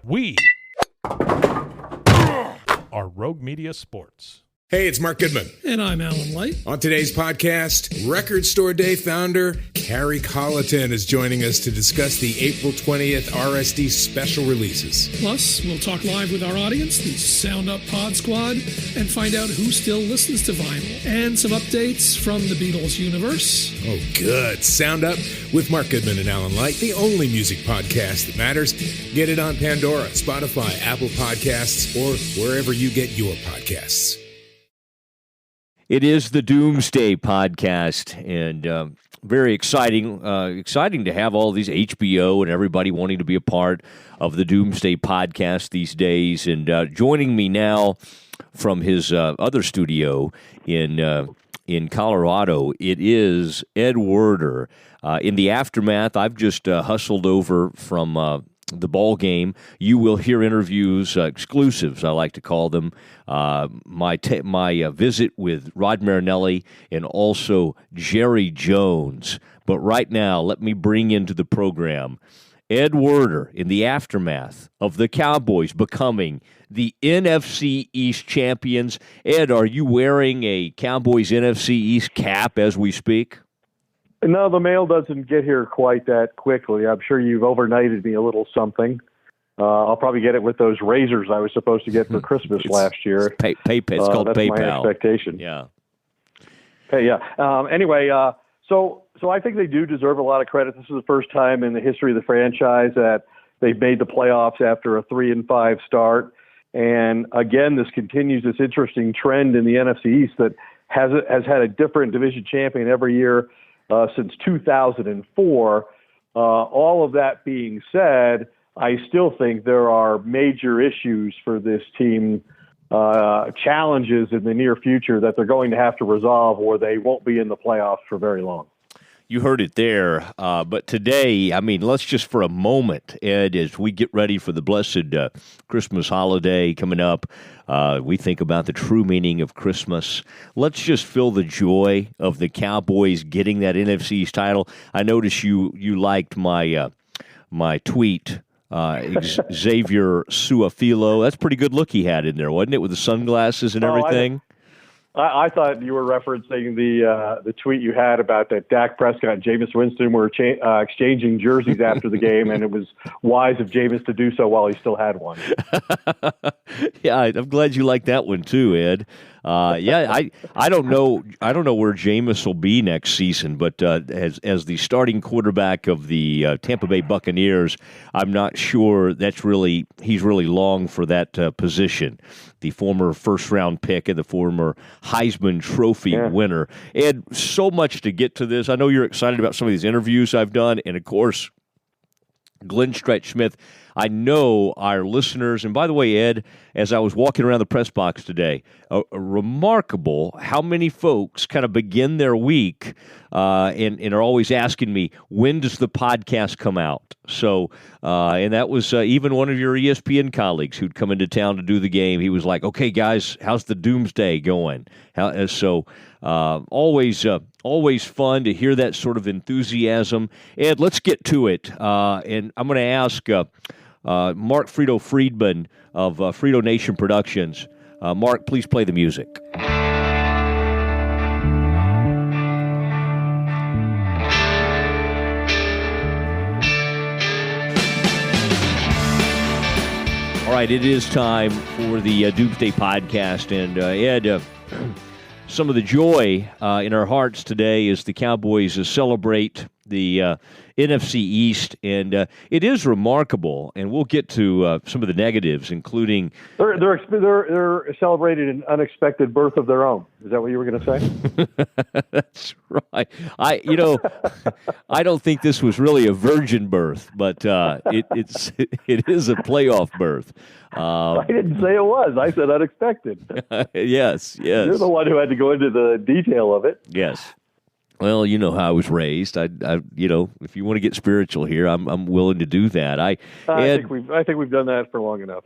We are Rogue Media Sports. Hey, it's Mark Goodman. And I'm Alan Light. On today's podcast, Record Store Day founder Carrie Colleton is joining us to discuss the April 20th RSD special releases. Plus, we'll talk live with our audience, the Sound Up Pod Squad, and find out who still listens to vinyl. And some updates from the Beatles universe. Oh, good. Sound Up with Mark Goodman and Alan Light, the only music podcast that matters. Get it on Pandora, Spotify, Apple Podcasts, or wherever you get your podcasts. It is the Doomsday Podcast, and very exciting to have all these HBO and everybody wanting to be a part of the Doomsday Podcast these days. And joining me now from his other studio in Colorado, it is Ed Werder. In the aftermath, I've just hustled over from the ball game. You will hear interviews, exclusives, I like to call them. My visit with Rod Marinelli and also Jerry Jones. But right now, let me bring into the program Ed Werder in the aftermath of the Cowboys becoming the NFC East champions. Ed, are you wearing a Cowboys NFC East cap as we speak? No, the mail doesn't get here quite that quickly. I'm sure you've overnighted me a little something. I'll probably get it with those razors I was supposed to get for Christmas last year. It's called that's PayPal. That's my expectation. Yeah. Hey, yeah. Anyway, so I think they do deserve a lot of credit. This is the first time in the history of the franchise that they've made the playoffs after a 3-5 start. And again, this continues this interesting trend in the NFC East that has had a different division champion every year since 2004. All of that being said, I still think there are major issues for this team, challenges in the near future that they're going to have to resolve, or they won't be in the playoffs for very long. You heard it there. But today, I mean, let's just for a moment, Ed, as we get ready for the blessed Christmas holiday coming up, we think about the true meaning of Christmas. Let's just feel the joy of the Cowboys getting that NFC East title. I noticed you liked my tweet, Xavier Suafilo. That's a pretty good look he had in there, wasn't it, with the sunglasses and everything? I thought you were referencing the tweet you had about that Dak Prescott and Jameis Winston were exchanging jerseys after the game, and it was wise of Jameis to do so while he still had one. Yeah, I'm glad you like that one too, Ed. I don't know where Jameis will be next season, but as the starting quarterback of the Tampa Bay Buccaneers, I'm not sure he's really long for that position. The former first-round pick and the former Heisman Trophy winner. Ed, so much to get to this. I know you're excited about some of these interviews I've done, and of course, Glenn Stretch-Smith. I know our listeners, and by the way, Ed, as I was walking around the press box today, remarkable how many folks kind of begin their week and are always asking me, when does the podcast come out? So, and that was even one of your ESPN colleagues who'd come into town to do the game. He was like, okay, guys, how's the Doomsday going? Always fun to hear that sort of enthusiasm. Ed, let's get to it. And I'm going to ask Mark Frito Friedman of Frito Nation Productions. Mark, please play the music. All right, it is time for the Doomsday Podcast. And Ed, some of the joy in our hearts today as the Cowboys celebrate the NFC East, and it is remarkable. And we'll get to some of the negatives, including they're celebrating an unexpected birth of their own. Is that what you were going to say? That's right. I don't think this was really a virgin birth, but it is a playoff birth. I didn't say it was. I said unexpected. Yes. You're the one who had to go into the detail of it. Yes. Well, you know how I was raised. I if you want to get spiritual here, I'm willing to do that. I think we've done that for long enough.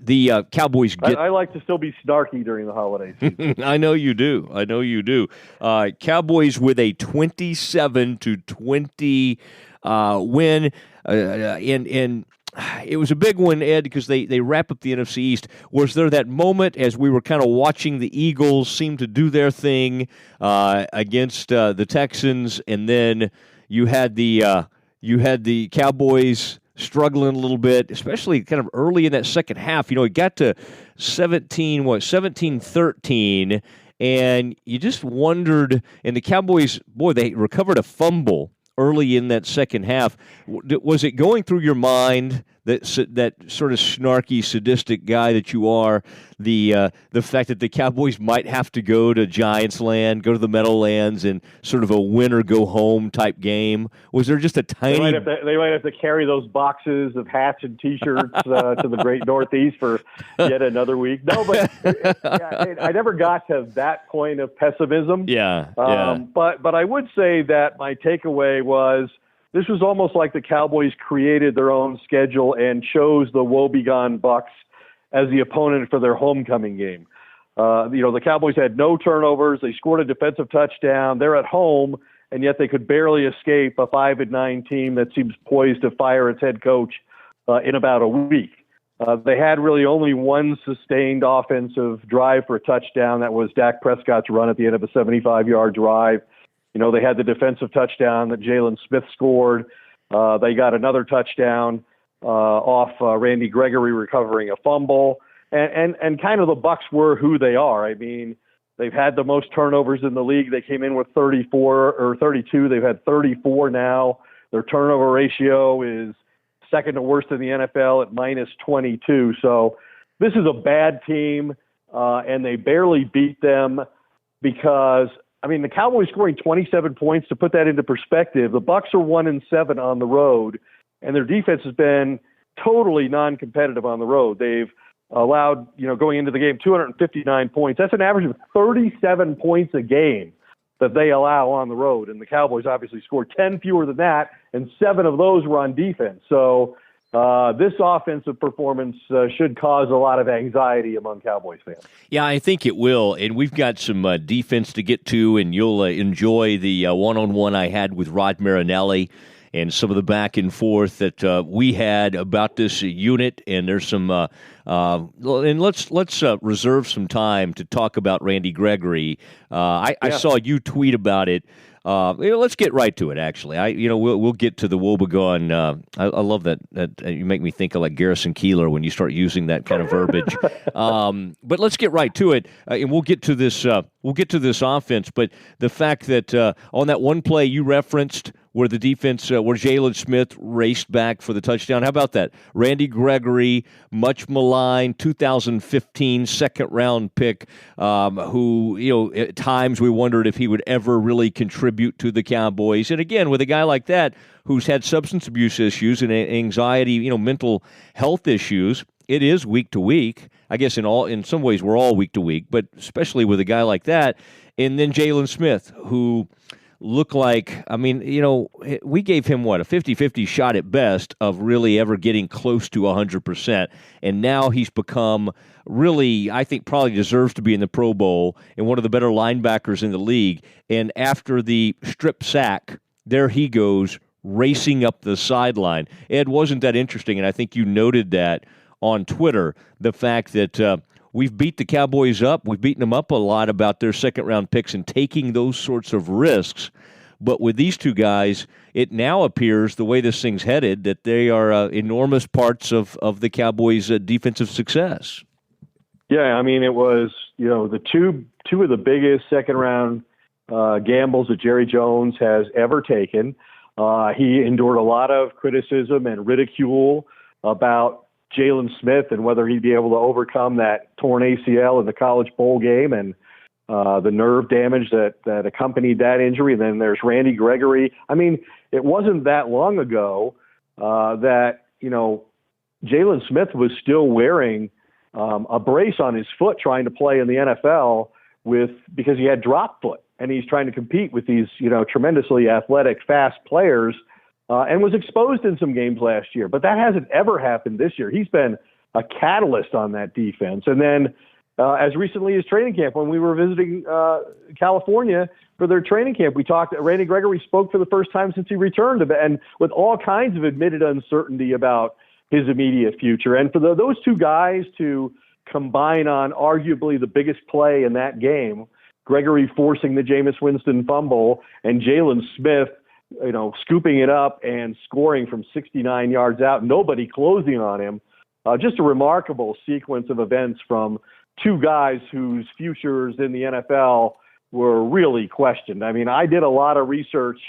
The Cowboys get. I like to still be snarky during the holiday season. I know you do. Cowboys with a 27-20 win, and it was a big one, Ed, because they wrap up the NFC East. Was there that moment as we were kind of watching the Eagles seem to do their thing against the Texans, and then you had the Cowboys struggling a little bit, especially kind of early in that second half. It got to 17-13, and you just wondered, and the Cowboys, boy, they recovered a fumble early in that second half. Was it going through your mind that sort of snarky, sadistic guy that you are, the fact that the Cowboys might have to go to Giants land, go to the Meadowlands, and sort of a win or go home type game? Was there just a tiny? They might have to carry those boxes of hats and T-shirts to the Great Northeast for yet another week. No, but I never got to that point of pessimism. Yeah. But I would say that my takeaway was, this was almost like the Cowboys created their own schedule and chose the woebegone Bucs as the opponent for their homecoming game. The Cowboys had no turnovers. They scored a defensive touchdown. They're at home, and yet they could barely escape a 5-9 team that seems poised to fire its head coach in about a week. They had really only one sustained offensive drive for a touchdown. That was Dak Prescott's run at the end of a 75-yard drive. They had the defensive touchdown that Jalen Smith scored. They got another touchdown off Randy Gregory recovering a fumble. And kind of the Bucs were who they are. I mean, they've had the most turnovers in the league. They came in with 34 or 32. They've had 34 now. Their turnover ratio is second to worst in the NFL at -22. So this is a bad team, and they barely beat them because – the Cowboys scoring 27 points, to put that into perspective, the Bucs are 1-7 on the road, and their defense has been totally non-competitive on the road. They've allowed, going into the game, 259 points. That's an average of 37 points a game that they allow on the road, and the Cowboys obviously scored 10 fewer than that, and 7 of those were on defense. So this offensive performance should cause a lot of anxiety among Cowboys fans. Yeah, I think it will, and we've got some defense to get to, and you'll enjoy the one-on-one I had with Rod Marinelli and some of the back and forth that we had about this unit. And there's some, and let's reserve some time to talk about Randy Gregory. I saw you tweet about it. Let's get right to it. Actually, we'll get to the woebegone. I love that you make me think of like Garrison Keillor when you start using that kind of verbiage. But let's get right to it, and we'll get to this. We'll get to this offense. But the fact that on that one play you referenced, where the defense, where Jalen Smith raced back for the touchdown. How about that? Randy Gregory, much maligned, 2015 second-round pick, who, at times we wondered if he would ever really contribute to the Cowboys. And again, with a guy like that who's had substance abuse issues and anxiety, mental health issues, it is week to week. I guess in some ways we're all week to week, but especially with a guy like that. And then Jalen Smith, who look like, we gave him, a 50-50 shot at best of really ever getting close to 100%. And now he's become really, I think, probably deserves to be in the Pro Bowl and one of the better linebackers in the league. And after the strip sack, there he goes racing up the sideline. Ed, wasn't that interesting? And I think you noted that on Twitter, the fact that we've beat the Cowboys up. We've beaten them up a lot about their second-round picks and taking those sorts of risks. But with these two guys, it now appears, the way this thing's headed, that they are enormous parts of the Cowboys' defensive success. Yeah, it was, the two of the biggest second-round gambles that Jerry Jones has ever taken. He endured a lot of criticism and ridicule about Jalen Smith and whether he'd be able to overcome that torn ACL in the College Bowl game and the nerve damage that accompanied that injury. And then there's Randy Gregory. It wasn't that long ago that, Jalen Smith was still wearing a brace on his foot trying to play in the NFL because he had drop foot, and he's trying to compete with these, tremendously athletic, fast players. And was exposed in some games last year. But that hasn't ever happened this year. He's been a catalyst on that defense. And then as recently as training camp, when we were visiting California for their training camp, Randy Gregory spoke for the first time since he returned, and with all kinds of admitted uncertainty about his immediate future. And for those two guys to combine on arguably the biggest play in that game, Gregory forcing the Jameis Winston fumble and Jalen Smith, scooping it up and scoring from 69 yards out, nobody closing on him. Just a remarkable sequence of events from two guys whose futures in the NFL were really questioned. I mean, I did a lot of research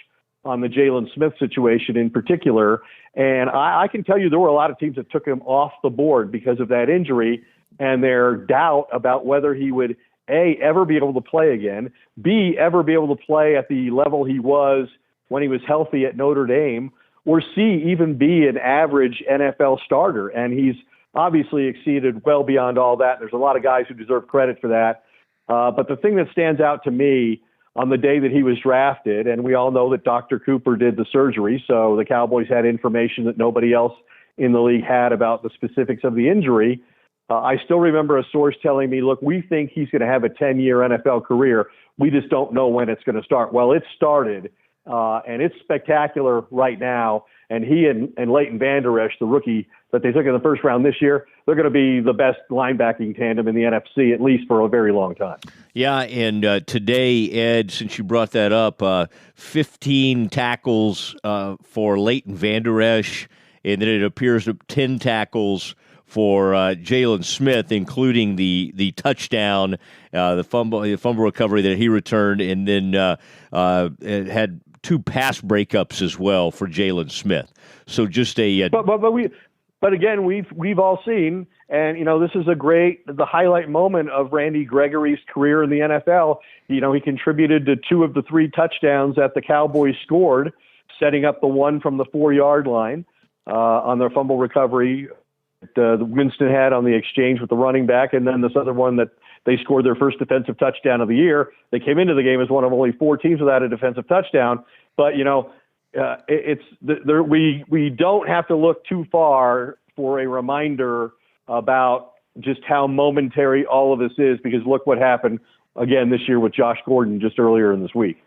on the Jalen Smith situation in particular, and I can tell you there were a lot of teams that took him off the board because of that injury and their doubt about whether he would, A, ever be able to play again, B, ever be able to play at the level he was when he was healthy at Notre Dame, or C, even be an average NFL starter. And he's obviously exceeded well beyond all that. There's a lot of guys who deserve credit for that. But the thing that stands out to me on the day that he was drafted, and we all know that Dr. Cooper did the surgery, so the Cowboys had information that nobody else in the league had about the specifics of the injury. I still remember a source telling me, look, we think he's going to have a 10-year NFL career. We just don't know when it's going to start. Well, it started, and it's spectacular right now. And he and Leighton Vander Esch, the rookie that they took in the first round this year, they're going to be the best linebacking tandem in the NFC, at least for a very long time. Yeah, and today, Ed, since you brought that up, 15 tackles for Leighton Vander Esch, and then it appears 10 tackles for Jalen Smith, including the touchdown, the fumble recovery that he returned, and then it had 2 pass breakups as well for Jalen Smith. So just a but again, we've all seen, and this is the highlight moment of Randy Gregory's career in the NFL. He contributed to 2 of the 3 touchdowns that the Cowboys scored, setting up the one from the 4-yard line on their fumble recovery that Winston had on the exchange with the running back, and then this other one that they scored their first defensive touchdown of the year. They came into the game as one of only 4 teams without a defensive touchdown, but we don't have to look too far for a reminder about just how momentary all of this is, because look what happened again this year with Josh Gordon just earlier in this week.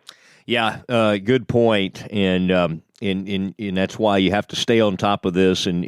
Yeah, good point, and that's why you have to stay on top of this. And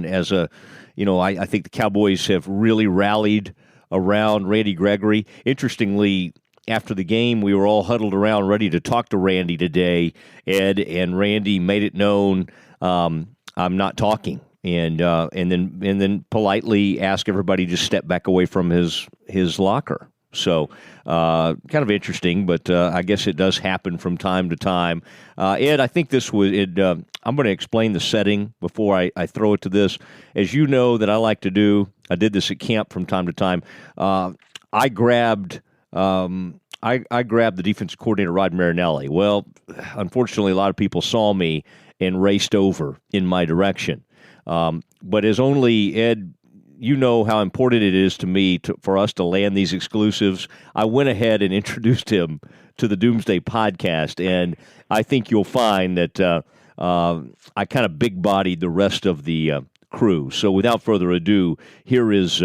as a, I think the Cowboys have really rallied around Randy Gregory. Interestingly, after the game, we were all huddled around ready to talk to Randy today, Ed, and Randy made it known I'm not talking, and then politely asked everybody to step back away from his locker. So kind of interesting, but I guess it does happen from time to time. Ed, I think this was it. I'm going to explain the setting before I throw it to this. As you know that I like to do, I did this at camp from time to time. I grabbed the defensive coordinator, Rod Marinelli. Well, unfortunately, a lot of people saw me and raced over in my direction. But as only Ed, you know how important it is to me for us to land these exclusives. I went ahead and introduced him to the Doomsday Podcast, and I think you'll find that I kind of big-bodied the rest of the crew. So without further ado, here is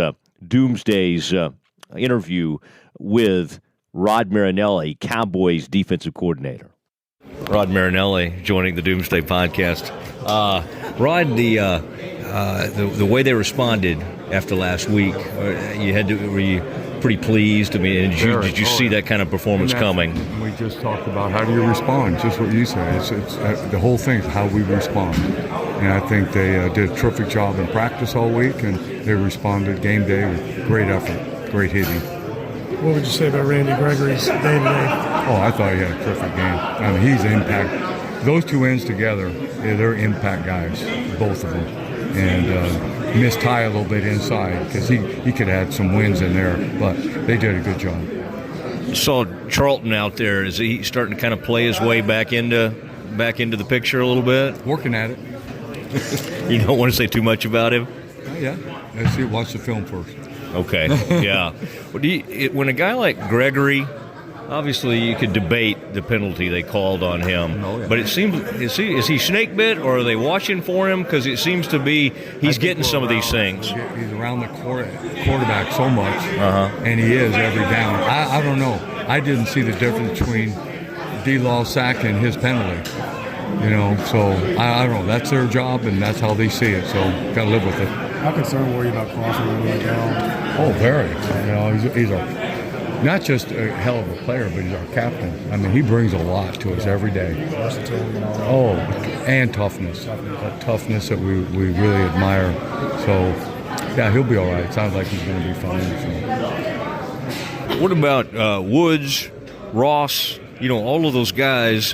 Doomsday's interview with Rod Marinelli, Cowboys defensive coordinator. Rod Marinelli joining the Doomsday Podcast. Rod, the way they responded after last week, were you pretty pleased? I mean, did you see that kind of performance coming? We just talked about how do you respond, just what you said. It's the whole thing is how we respond. And I think they did a terrific job in practice all week, and they responded game day with great effort, great hitting. What would you say about Randy Gregory's day-to-day? Oh, I thought he had a terrific game. I mean, he's impact. Those two ends together, they're impact guys, both of them. And missed Ty a little bit inside because he could have had some wins in there, but they did a good job. Saw Charlton out there. Is he starting to kind of play his way back into the picture a little bit? Working at it. You don't want to say too much about him? Yeah. Let's see. Watch the film first. Okay. Yeah. When a guy like Gregory, obviously you could debate the penalty they called on him, but it seems is he snake bit or are they watching for him? Because it seems to be he's getting some of these things. He's around the quarterback so much, and he is every down. I don't know. I didn't see the difference between D-Law sack and his penalty. So I don't know. That's their job, and that's how they see it. So got to live with it. How concerned were you about Crawford when he went down? Oh, very. He's not just a hell of a player, but he's our captain. I mean, he brings a lot to us every day. Versatility and all that. Oh, and toughness. A toughness that we really admire. So, yeah, he'll be all right. Sounds like he's going to be fine. So. What about Woods, Ross, all of those guys?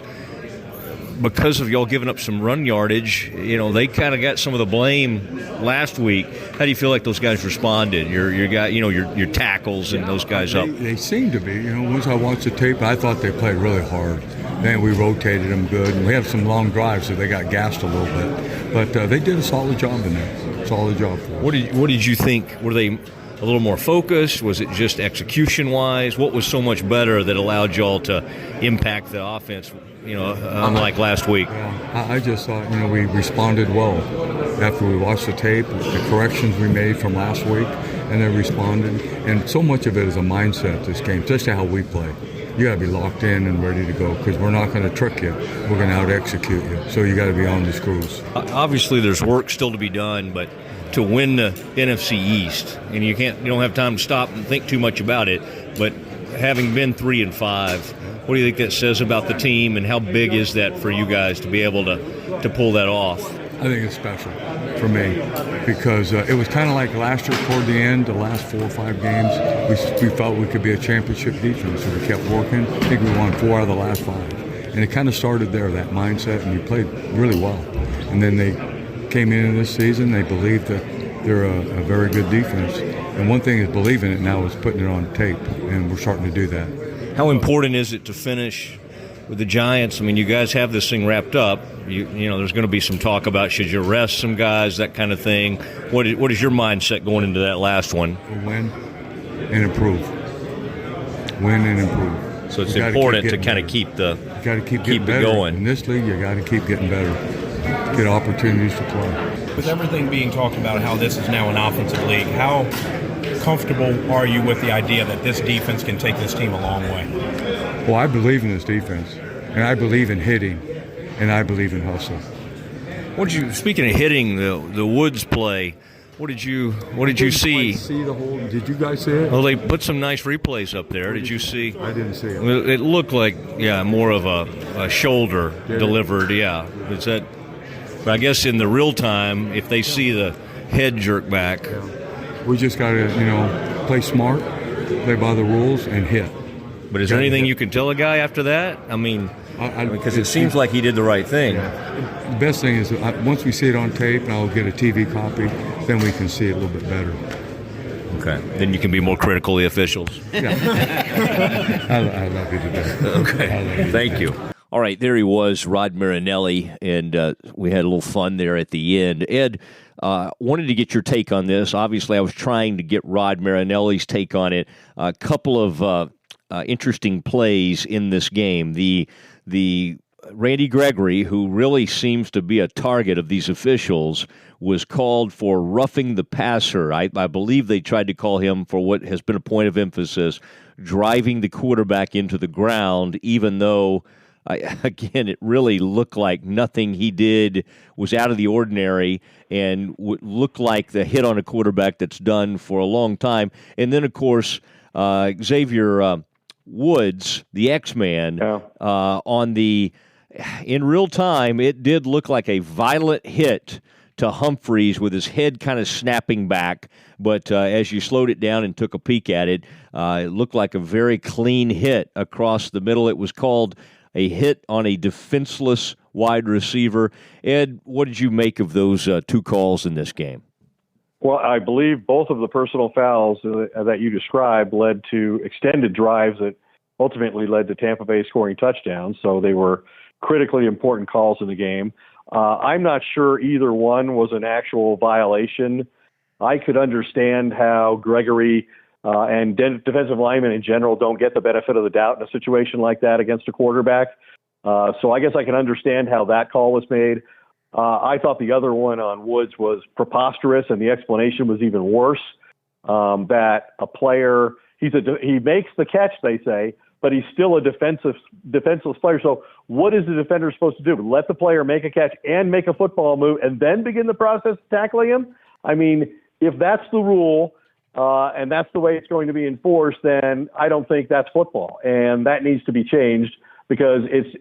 Because of y'all giving up some run yardage, they kind of got some of the blame last week. How do you feel like those guys responded? Your guy, your tackles and those guys up. They seem to be. Once I watched the tape, I thought they played really hard. Then we rotated them good, and we had some long drives, so they got gassed a little bit. But they did a solid job in there. Solid job for us. What did you think? Were they a little more focused? Was it just execution-wise? What was so much better that allowed y'all to impact the offense? Unlike last week. I just thought, we responded well after we watched the tape, the corrections we made from last week, and they responded. And so much of it is a mindset, this game, especially how we play. You got to be locked in and ready to go because we're not going to trick you. We're going to out-execute you. So you got to be on the screws. Obviously, there's work still to be done, but to win the NFC East, and you don't have time to stop and think too much about it, but having been 3-5, what do you think that says about the team, and how big is that for you guys to be able to pull that off? I think it's special for me because it was kind of like last year toward the end, the last 4 or 5 games, we felt we could be a championship defense, so we kept working. I think we won 4 out of the last 5. And it kind of started there, that mindset, and we played really well. And then they came into this season, they believed that they're a very good defense. And one thing is believing it now is putting it on tape, and we're starting to do that. How important is it to finish with the Giants? I mean, you guys have this thing wrapped up. There's going to be some talk about should you rest some guys, that kind of thing. What is your mindset going into that last one? Win and improve. Win and improve. So it's important to kind of keep the you got to keep it better. going. In this league, you got to keep getting better. Get opportunities to play. With everything being talked about how this is now an offensive league, how comfortable are you with the idea that this defense can take this team a long way? Well, I believe in this defense, and I believe in hitting, and I believe in hustle. Speaking of hitting, the Woods play, what did you see? Did you guys see it? Well, they put some nice replays up there. Did you see? I didn't see it. It looked like more of a shoulder delivered. Yeah, is that? But I guess in the real time, if they see the head jerk back. We just got to, play smart, play by the rules, and hit. But is there anything you can tell a guy after that? I mean, because it seems like he did the right thing. Yeah. The best thing is once we see it on tape, and I'll get a TV copy, then we can see it a little bit better. Okay. Then you can be more critical of the officials. Yeah. I love you to death. Okay. Thank you. All right, there he was, Rod Marinelli, and we had a little fun there at the end. Ed, wanted to get your take on this. Obviously, I was trying to get Rod Marinelli's take on it. A couple of interesting plays in this game. The Randy Gregory, who really seems to be a target of these officials, was called for roughing the passer. I believe they tried to call him for what has been a point of emphasis, driving the quarterback into the ground, even though again, it really looked like nothing he did was out of the ordinary and would look like the hit on a quarterback that's done for a long time. And then, of course, Xavier Woods, the X-Man, in real time, it did look like a violent hit to Humphreys with his head kind of snapping back. But as you slowed it down and took a peek at it, it looked like a very clean hit across the middle. It was called a hit on a defenseless wide receiver. Ed, what did you make of those 2 calls in this game? Well, I believe both of the personal fouls that you described led to extended drives that ultimately led to Tampa Bay scoring touchdowns. So they were critically important calls in the game. I'm not sure either one was an actual violation. I could understand how Gregory and defensive linemen in general don't get the benefit of the doubt in a situation like that against a quarterback. So I guess I can understand how that call was made. I thought the other one on Woods was preposterous, and the explanation was even worse, that a player, he makes the catch, they say, but he's still a defenseless player. So what is the defender supposed to do? Let the player make a catch and make a football move and then begin the process of tackling him? I mean, if that's the rule and that's the way it's going to be enforced, then I don't think that's football. And that needs to be changed because it's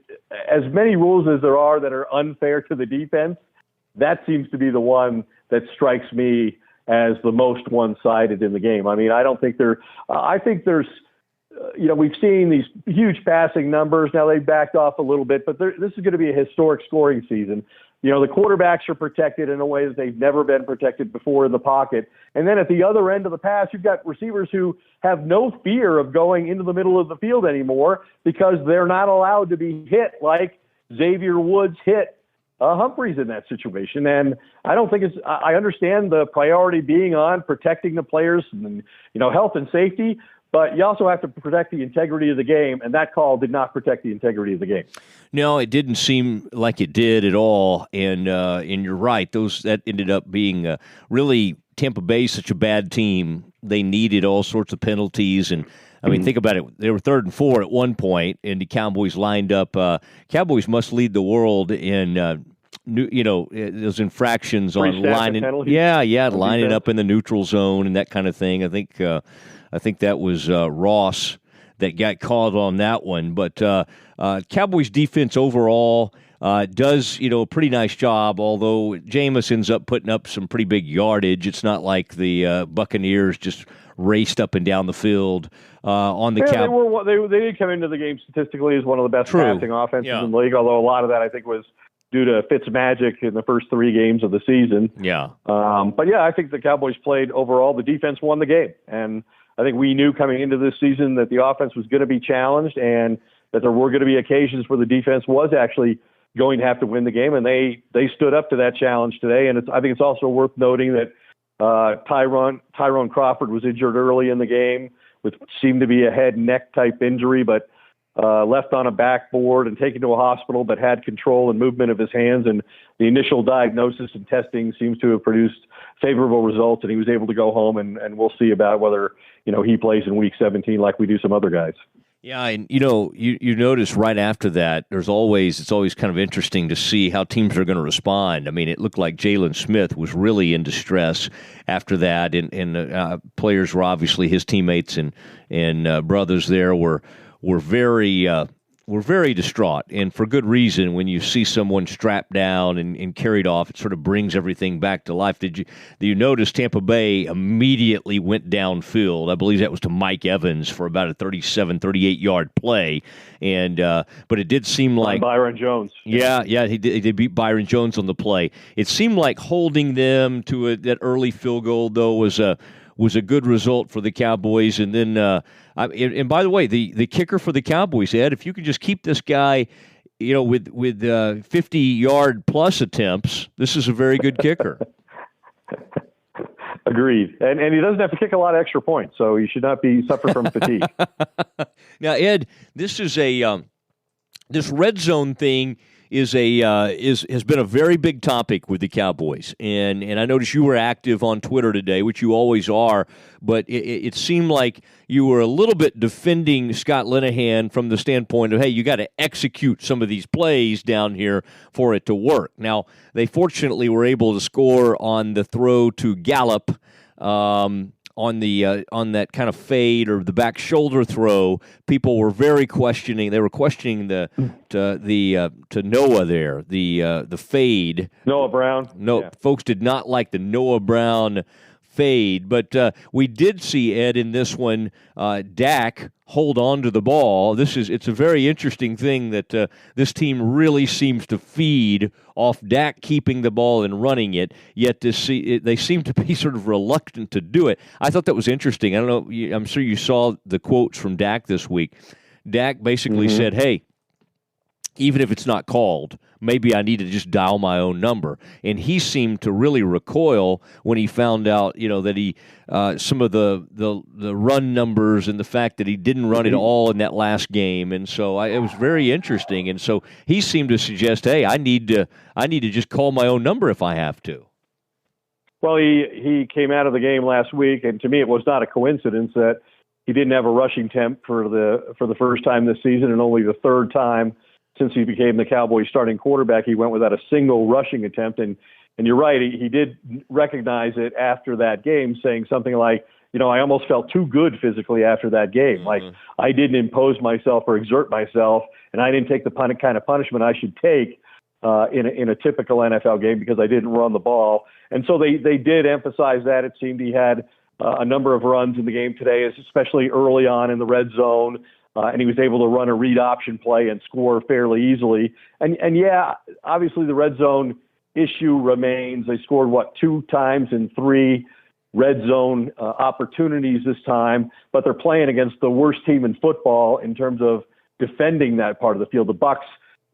as many rules as there are that are unfair to the defense. That seems to be the one that strikes me as the most one-sided in the game. I mean, I think there's, we've seen these huge passing numbers. Now they've backed off a little bit, but this is going to be a historic scoring season. The quarterbacks are protected in a way that they've never been protected before in the pocket. And then at the other end of the pass, you've got receivers who have no fear of going into the middle of the field anymore because they're not allowed to be hit like Xavier Woods hit Humphreys in that situation. And I don't think I understand the priority being on protecting the players and, health and safety, but you also have to protect the integrity of the game, and that call did not protect the integrity of the game. No, it didn't seem like it did at all, and you're right. That ended up being really Tampa Bay's such a bad team. They needed all sorts of penalties, and I mean, think about it. They were 3rd and 4 at one point, and the Cowboys lined up. Cowboys must lead the world in those infractions on lining. Lining up in the neutral zone and that kind of thing. I think that was Ross that got called on that one. But Cowboys defense overall does a pretty nice job. Although Jameis ends up putting up some pretty big yardage. It's not like the Buccaneers just raced up and down the field on the Cowboys. They did come into the game statistically as one of the best passing offenses in the league. Although a lot of that I think was due to Fitzmagic in the first 3 games of the season. Yeah. I think the Cowboys played overall. The defense won the game. And I think we knew coming into this season that the offense was going to be challenged and that there were going to be occasions where the defense was actually going to have to win the game. And they stood up to that challenge today. And I think it's also worth noting that Tyrone Crawford was injured early in the game with seemed to be a head neck type injury, but left on a backboard and taken to a hospital, but had control and movement of his hands. And the initial diagnosis and testing seems to have produced favorable results, and he was able to go home. And we'll see about whether he plays in Week 17 like we do some other guys. Yeah, and you notice right after that, it's always kind of interesting to see how teams are going to respond. I mean, it looked like Jalen Smith was really in distress after that, and players were obviously his teammates and brothers there were very distraught, and for good reason. When you see someone strapped down and carried off, it sort of brings everything back to life. Did you notice Tampa Bay immediately went downfield? I believe that was to Mike Evans for about a 38-yard play, and but it did seem like Byron Jones. Yeah, he beat Byron Jones on the play. It seemed like holding them to that early field goal, though, was a good result for the Cowboys. And then, and by the way, the kicker for the Cowboys, Ed, if you could just keep this guy, with 50-yard plus attempts, this is a very good kicker. Agreed. And he doesn't have to kick a lot of extra points, so he should not suffer from fatigue. Now, Ed, this is this red zone thing has been a very big topic with the Cowboys, and I noticed you were active on Twitter today, which you always are, but it seemed like you were a little bit defending Scott Linehan from the standpoint of, hey, you got to execute some of these plays down here for it to work. Now, they fortunately were able to score on the throw to Gallup, on that kind of fade or the back shoulder throw. People were very questioning. They were questioning to Noah there, the fade. Noah Brown. No, folks did not like the Noah Brown fade, but we did see, Ed, in this one, Dak hold on to the ball. It's a very interesting thing that this team really seems to feed off Dak keeping the ball and running it, yet they seem to be sort of reluctant to do it. I thought that was interesting. I don't know, I'm sure you saw the quotes from Dak this week. Dak basically said, hey, even if it's not called, maybe I need to just dial my own number. And he seemed to really recoil when he found out, that he some of the run numbers and the fact that he didn't run it all in that last game. And so it was very interesting. And so he seemed to suggest, hey, I need to just call my own number if I have to. Well, he came out of the game last week, and to me it was not a coincidence that he didn't have a rushing temp for the first time this season, and only the third time since he became the Cowboys starting quarterback he went without a single rushing attempt. And you're right, he did recognize it after that game, saying something like, I almost felt too good physically after that game. Mm-hmm. Like, I didn't impose myself or exert myself, and I didn't take the kind of punishment I should take in a typical NFL game because I didn't run the ball. And so they did emphasize that. It seemed he had a number of runs in the game today, especially early on in the red zone, and he was able to run a read option play and score fairly easily. And yeah, obviously the red zone issue remains. They scored, 2 times in 3 red zone opportunities this time, but they're playing against the worst team in football in terms of defending that part of the field. The Bucs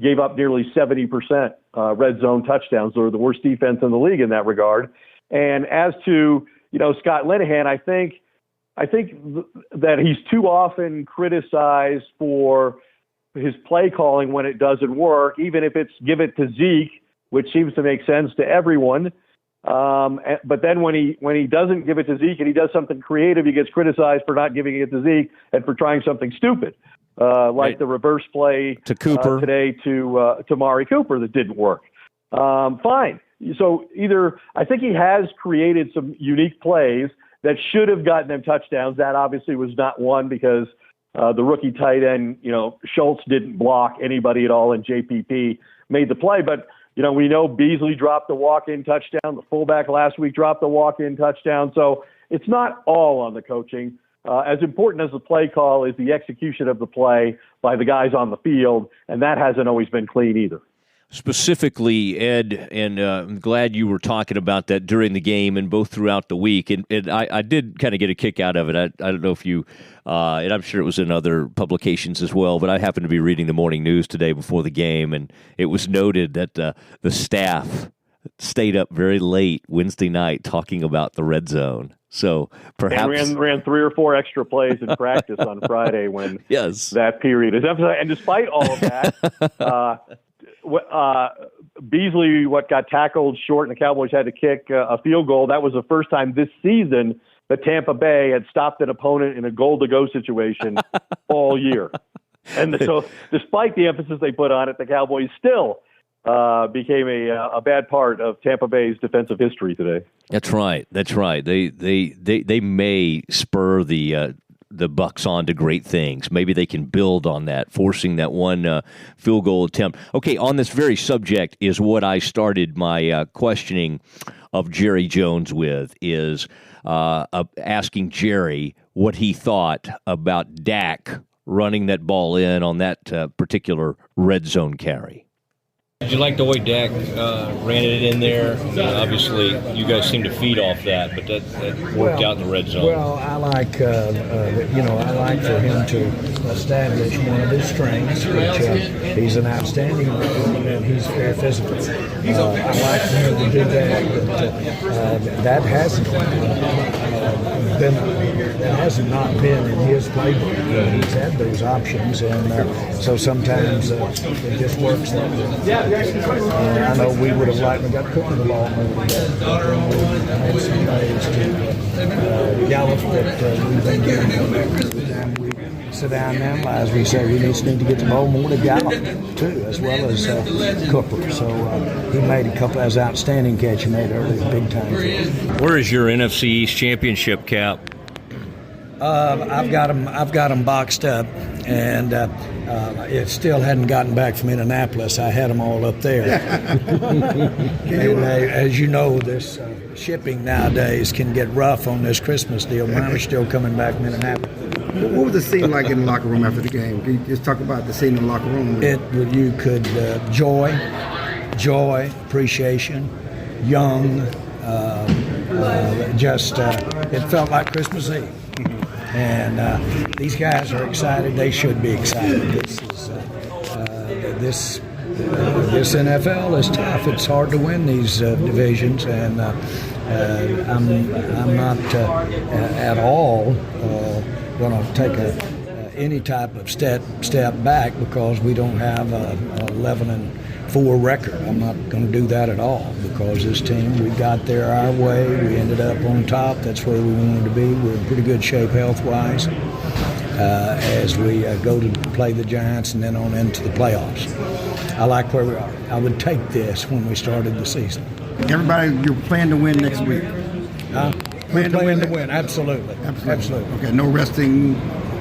gave up nearly 70% red zone touchdowns. They're the worst defense in the league in that regard. And as to, Scott Linehan, I think that he's too often criticized for his play calling when it doesn't work, even if it's give it to Zeke, which seems to make sense to everyone. But then when he doesn't give it to Zeke and he does something creative, he gets criticized for not giving it to Zeke and for trying something stupid, like the reverse play to Cooper today to Mari Cooper that didn't work. Fine. So either I think he has created some unique plays that should have gotten them touchdowns. That obviously was not one because the rookie tight end, Schultz didn't block anybody at all, and JPP made the play. But we know Beasley dropped the walk-in touchdown. The fullback last week dropped the walk-in touchdown. So it's not all on the coaching. As important as the play call is the execution of the play by the guys on the field, and that hasn't always been clean either. Specifically, Ed, and I'm glad you were talking about that during the game and both throughout the week. And I did kind of get a kick out of it. I don't know if you, and I'm sure it was in other publications as well, but I happened to be reading the morning news today before the game, and it was noted that the staff stayed up very late Wednesday night talking about the red zone. So perhaps and ran 3 or 4 extra plays in practice on Friday when that period is emphasized. And despite all of that, Beasley got tackled short, and the Cowboys had to kick a field goal. That was the first time this season that Tampa Bay had stopped an opponent in a goal-to-go situation all year. And so despite the emphasis they put on it, the Cowboys still became a bad part of Tampa Bay's defensive history today. That's right. They may spur the Bucs on to great things. Maybe they can build on that, forcing that one field goal attempt. Okay, on this very subject is what I started my questioning of Jerry Jones with, is asking Jerry what he thought about Dak running that ball in on that particular red zone carry. Did you like the way Dak ran it in there? Obviously, you guys seem to feed off that, but that worked out in the red zone. Well, I like, I like for him to establish one of his strengths, which he's an outstanding runner and he's very physical. I like for him to do that. That hasn't not been in his playbook. He's had those options, and so sometimes it just works that way. I know we would have liked to got Cooper the ball more than had some plays to Gallup that we've been getting. And we sit down and analyze. We say we need to get the ball more to Gallup too, as well as Cooper. So he made a couple of outstanding catch he made early, big time. Where is your NFC East championship cap? I've got them boxed up, and it still hadn't gotten back from Indianapolis. I had them all up there. And, as you know, this shipping nowadays can get rough on this Christmas deal. Mine are still coming back from Indianapolis. What was the scene like in the locker room after the game? Can you just talk about the scene in the locker room? You could joy, appreciation, young. It felt like Christmas Eve. And these guys are excited. They should be excited. This NFL is tough. It's hard to win these divisions, and I'm not at all going to take any type of step back because we don't have 11 full record. I'm not going to do that at all because this team, we got there our way. We ended up on top. That's where we wanted to be. We're in pretty good shape health-wise as we go to play the Giants and then on into the playoffs. I like where we are. I would take this when we started the season. Everybody, you're planning to win next week. We're playing to win, absolutely. Okay, no resting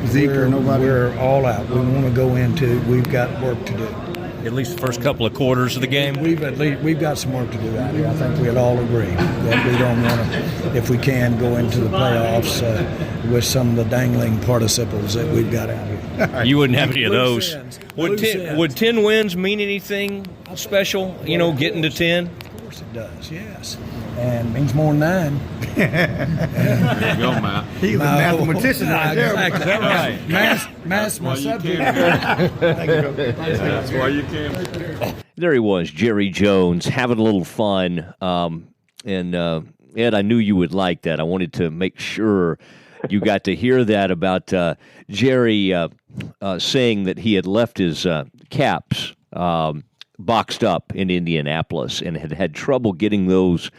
Zeke or nobody? We're all out. We want to go into, we've got work to do. At least the first couple of quarters of the game? We've got some work to do out here. I think we'll all agree that we don't want to, if we can, go into the playoffs with some of the dangling participles that we've got out here. You wouldn't have any of those. Would 10 wins mean anything special, getting to 10? Of course it does, yes. And it means more than 9. There you go, Matt. He's a mathematician right there. Exactly. Math's my subject. That's why you came. There he was, Jerry Jones, having a little fun. And Ed, I knew you would like that. I wanted to make sure you got to hear that about Jerry saying that he had left his caps boxed up in Indianapolis and had trouble getting those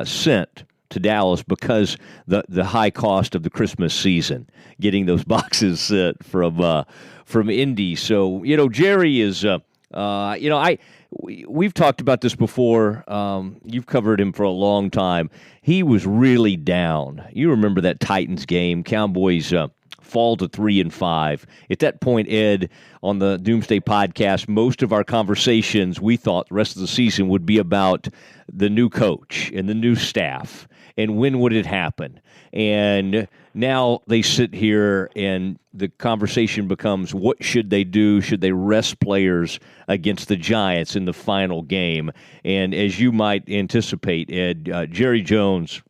sent to Dallas because the high cost of the Christmas season, getting those boxes sent from Indy. So Jerry is we've talked about this before. You've covered him for a long time. He was really down. You remember that Titans game? Cowboys fall to 3-5. At that point, Ed, on the Doomsday Podcast, most of our conversations, we thought the rest of the season would be about the new coach and the new staff and when would it happen. And now they sit here and the conversation becomes, what should they do? Should they rest players against the Giants in the final game? And as you might anticipate, Ed, Jerry Jones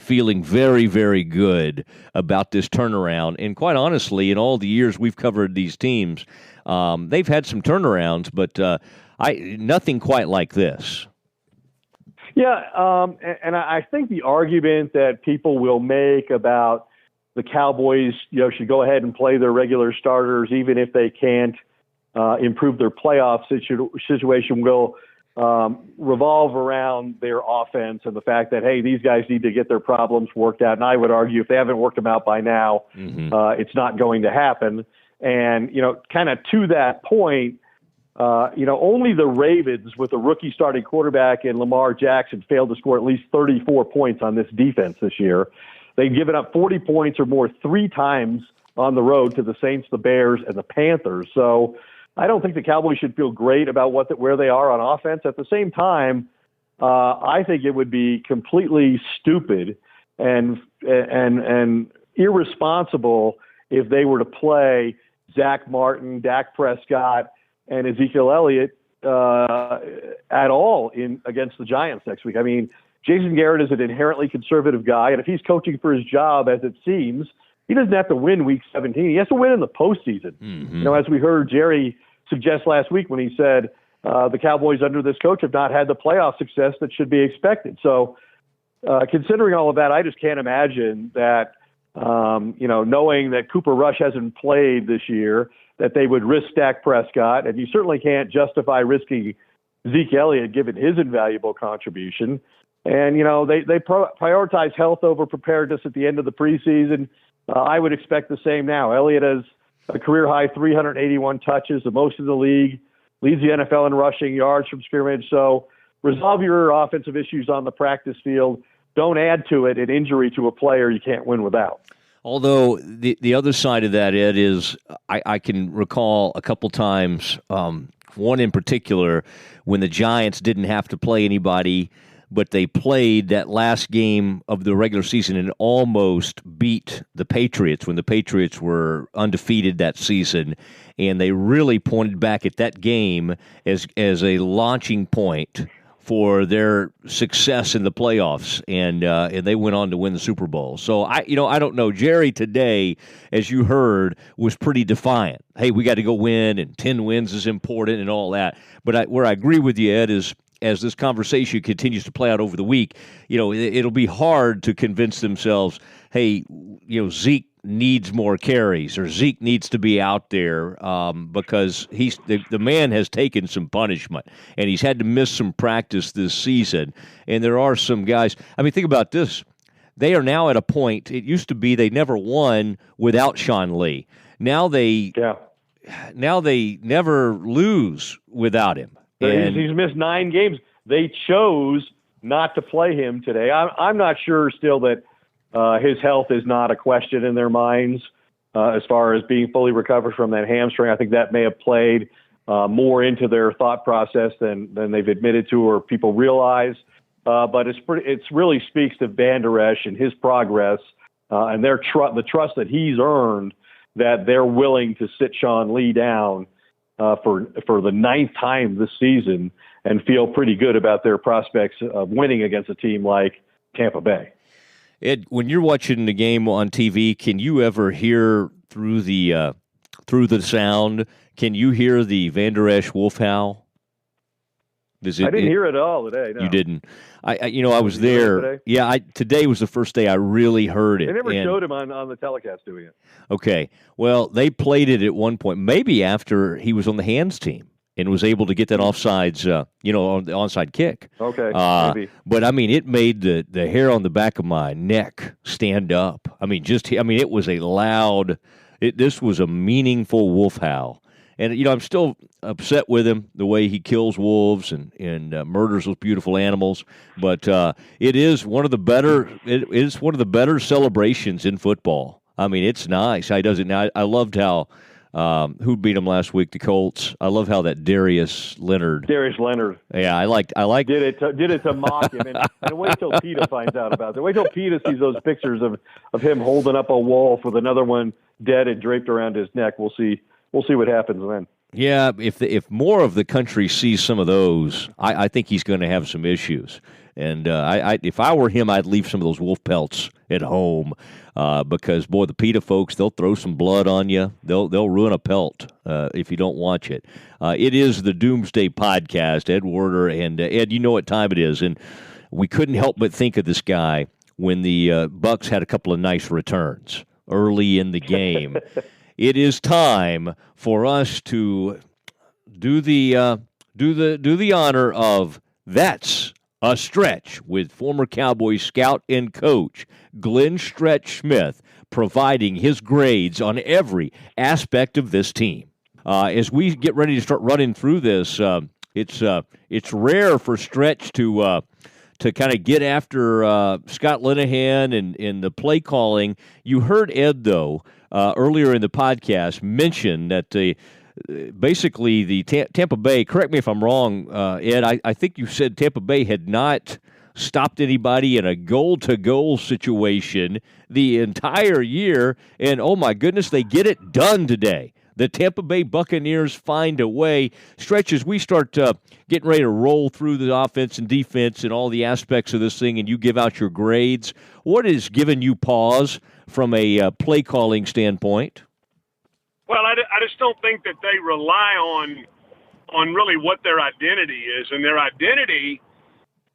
feeling very, very good about this turnaround. And quite honestly, in all the years we've covered these teams, they've had some turnarounds, but nothing quite like this. Yeah, and I think the argument that people will make about the Cowboys, should go ahead and play their regular starters even if they can't improve their playoff situation will revolve around their offense and the fact that, hey, these guys need to get their problems worked out. And I would argue if they haven't worked them out by now, it's not going to happen. And, kind of to that point, only the Ravens with a rookie starting quarterback and Lamar Jackson failed to score at least 34 points on this defense this year. They've given up 40 points or more 3 times on the road to the Saints, the Bears, and the Panthers. So I don't think the Cowboys should feel great about where they are on offense. At the same time, I think it would be completely stupid and irresponsible if they were to play Zach Martin, Dak Prescott, and Ezekiel Elliott at all against the Giants next week. I mean, Jason Garrett is an inherently conservative guy, and if he's coaching for his job, as it seems, he doesn't have to win Week 17. He has to win in the postseason. As we heard Jerry suggest last week when he said the Cowboys under this coach have not had the playoff success that should be expected. So considering all of that, I just can't imagine that, knowing that Cooper Rush hasn't played this year, that they would risk Dak Prescott, and you certainly can't justify risking Zeke Elliott given his invaluable contribution. And, they prioritize health over preparedness at the end of the preseason. I would expect the same now. Elliott has a career-high 381 touches, the most in the league, leads the NFL in rushing yards from scrimmage. So resolve your offensive issues on the practice field. Don't add to it an injury to a player you can't win without. Although the other side of that, Ed, is I can recall a couple times, one in particular, when the Giants didn't have to play anybody, but they played that last game of the regular season and almost beat the Patriots when the Patriots were undefeated that season. And they really pointed back at that game as a launching point for their success in the playoffs, and they went on to win the Super Bowl. So I don't know. Jerry today, as you heard, was pretty defiant. Hey, we got to go win, and 10 wins is important, and all that. But where I agree with you, Ed, is as this conversation continues to play out over the week, it'll be hard to convince themselves, hey, Zeke needs more carries or Zeke needs to be out there because the man has taken some punishment and he's had to miss some practice this season. And there are some guys. I mean, think about this. They are now at a point. It used to be they never won without Sean Lee. Now they never lose without him. And he's missed 9 games. They chose not to play him today. I'm not sure still that his health is not a question in their minds as far as being fully recovered from that hamstring. I think that may have played more into their thought process than they've admitted to or people realize. But it really speaks to Van Der Esch and his progress and the trust that he's earned, that they're willing to sit Sean Lee down for the 9th time this season and feel pretty good about their prospects of winning against a team like Tampa Bay. Ed, when you're watching the game on TV, can you ever hear through the sound? Can you hear the Van Der Esch wolf howl? I didn't hear it all today. No. You didn't. I was there. Today? Yeah, today was the first day I really heard it. They never showed him on the telecast doing it. Okay. Well, they played it at one point, maybe after he was on the hands team and was able to get that offsides, on the onside kick. Okay, maybe. But, I mean, it made the hair on the back of my neck stand up. I mean, it was a loud – this was a meaningful wolf howl. And, I'm still upset with him, the way he kills wolves and murders those beautiful animals. But it is one of the better – it is one of the better celebrations in football. I mean, it's nice how he does it. Now, I loved how who beat him last week? The Colts. I love how that Darius Leonard. Yeah, I like did it to mock him, and wait till PETA finds out about it. Wait till PETA sees those pictures of him holding up a wolf with another one dead and draped around his neck. We'll see what happens then. Yeah, if more of the country sees some of those, I think he's going to have some issues. And if I were him, I'd leave some of those wolf pelts at home because, boy, the PETA folks, they'll throw some blood on you. They'll ruin a pelt if you don't watch it. It is the Doomsday Podcast, Ed Werder. And, Ed, you know what time it is. And we couldn't help but think of this guy when the Bucks had a couple of nice returns early in the game. It is time for us to do the honor of That's a Stretch with former Cowboys scout and coach Glenn Stretch Smith, providing his grades on every aspect of this team. As we get ready to start running through this, it's rare for Stretch to kind of get after Scott Linehan and the play calling. You heard Ed, though, earlier in the podcast mention that basically the Tampa Bay, correct me if I'm wrong, Ed, I think you said Tampa Bay had not stopped anybody in a goal-to-goal situation the entire year, and oh my goodness, they get it done today. The Tampa Bay Buccaneers find a way. Stretch, as we start getting ready to roll through the offense and defense and all the aspects of this thing, and you give out your grades, what has given you pause from a play-calling standpoint? Well, I just don't think that they rely on really what their identity is. And their identity,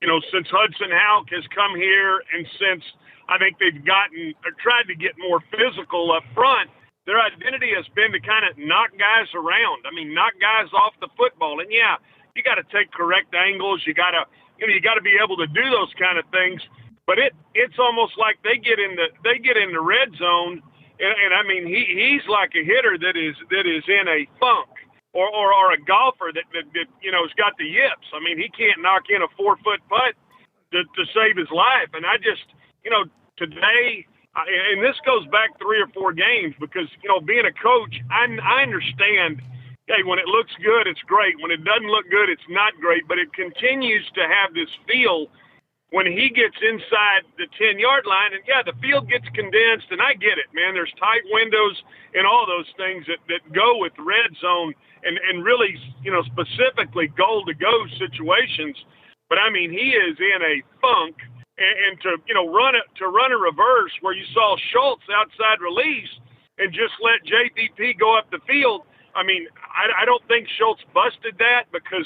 since Hudson Houck has come here and since I think they've tried to get more physical up front, their identity has been to kind of knock guys around. I mean, knock guys off the football. And, yeah, you got to take correct angles. You got to be able to do those kind of things. But it's almost like they get in the red zone, and I mean he's like a hitter that is in a funk, or a golfer that has got the yips. I mean he can't knock in a 4-foot putt to save his life. And I just today, and this goes back 3 or 4 games because being a coach, I understand. Hey, when it looks good, it's great. When it doesn't look good, it's not great. But it continues to have this feel. When he gets inside the 10-yard line, and, yeah, the field gets condensed, and I get it, man. There's tight windows and all those things that go with red zone and really, specifically goal-to-go situations. But, I mean, he is in a funk, and to run a reverse where you saw Schultz outside release and just let JPP go up the field, I mean, I don't think Schultz busted that because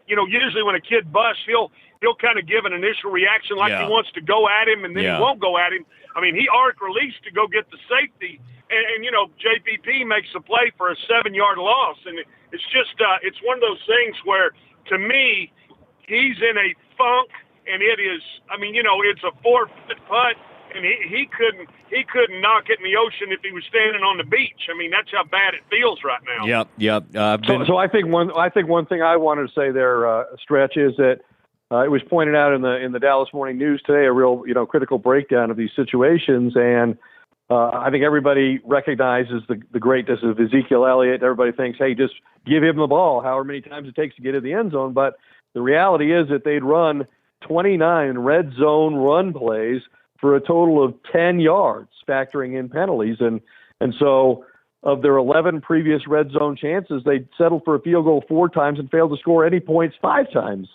usually when a kid busts, he'll kind of give an initial reaction like he wants to go at him, and then he won't go at him. I mean, he arc released to go get the safety, and JPP makes a play for a 7-yard loss, and it's just it's one of those things where, to me, he's in a funk, and it is. I mean, it's a 4-foot putt, and he couldn't knock it in the ocean if he was standing on the beach. I mean, that's how bad it feels right now. Yep. So I think one thing I wanted to say there, Stretch, is that it was pointed out in the Dallas Morning News today, a real critical breakdown of these situations, and I think everybody recognizes the greatness of Ezekiel Elliott. Everybody thinks, hey, just give him the ball, however many times it takes to get to the end zone. But the reality is that they'd run 29 red zone run plays for a total of 10 yards, factoring in penalties. And so of their 11 previous red zone chances, they settled for a field goal 4 times and failed to score any points 5 times,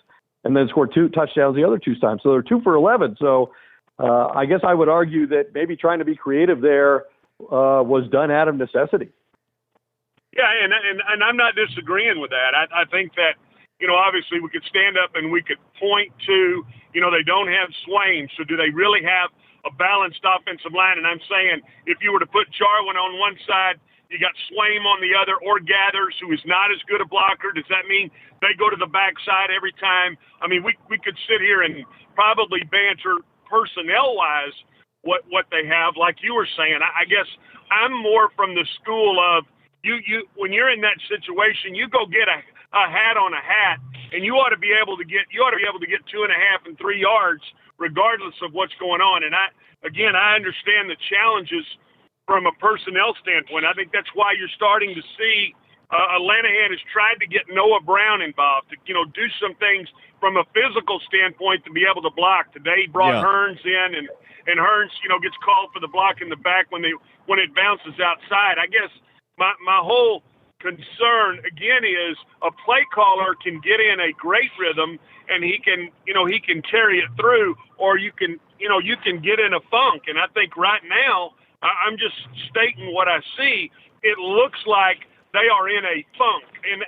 and then scored 2 touchdowns the other 2 times. So they're 2 for 11. So I guess I would argue that maybe trying to be creative there was done out of necessity. Yeah, and I'm not disagreeing with that. I think that, obviously we could stand up and we could point to, they don't have Swain, so do they really have a balanced offensive line? And I'm saying if you were to put Jarwin on one side, you got Swain on the other, or Gathers, who is not as good a blocker. Does that mean they go to the backside every time? I mean, we could sit here and probably banter personnel-wise what they have, like you were saying. I guess I'm more from the school of you when you're in that situation, you go get a hat on a hat, and you ought to be able to get 2.5 and 3 yards regardless of what's going on. And I understand the challenges from a personnel standpoint. I think that's why you're starting to see Lanahan has tried to get Noah Brown involved to do some things from a physical standpoint to be able to block. Today he brought Hearns in, and Hearns gets called for the block in the back when it bounces outside. I guess my whole concern again is a play caller can get in a great rhythm and he can carry it through, or you can get in a funk. And I think right now, I'm just stating what I see. It looks like they are in a funk, and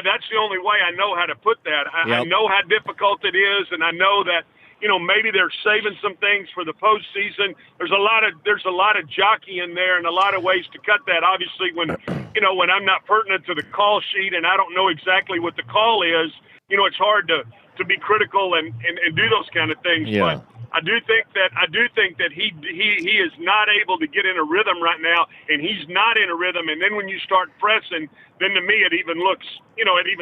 that's the only way I know how to put that. I know how difficult it is, and I know that maybe they're saving some things for the postseason. There's a lot of jockey in there, and a lot of ways to cut that. Obviously, when I'm not pertinent to the call sheet and I don't know exactly what the call is, it's hard to be critical and do those kind of things. Yeah. But I do think that he is not able to get in a rhythm right now, and he's not in a rhythm. And then when you start pressing, then to me it even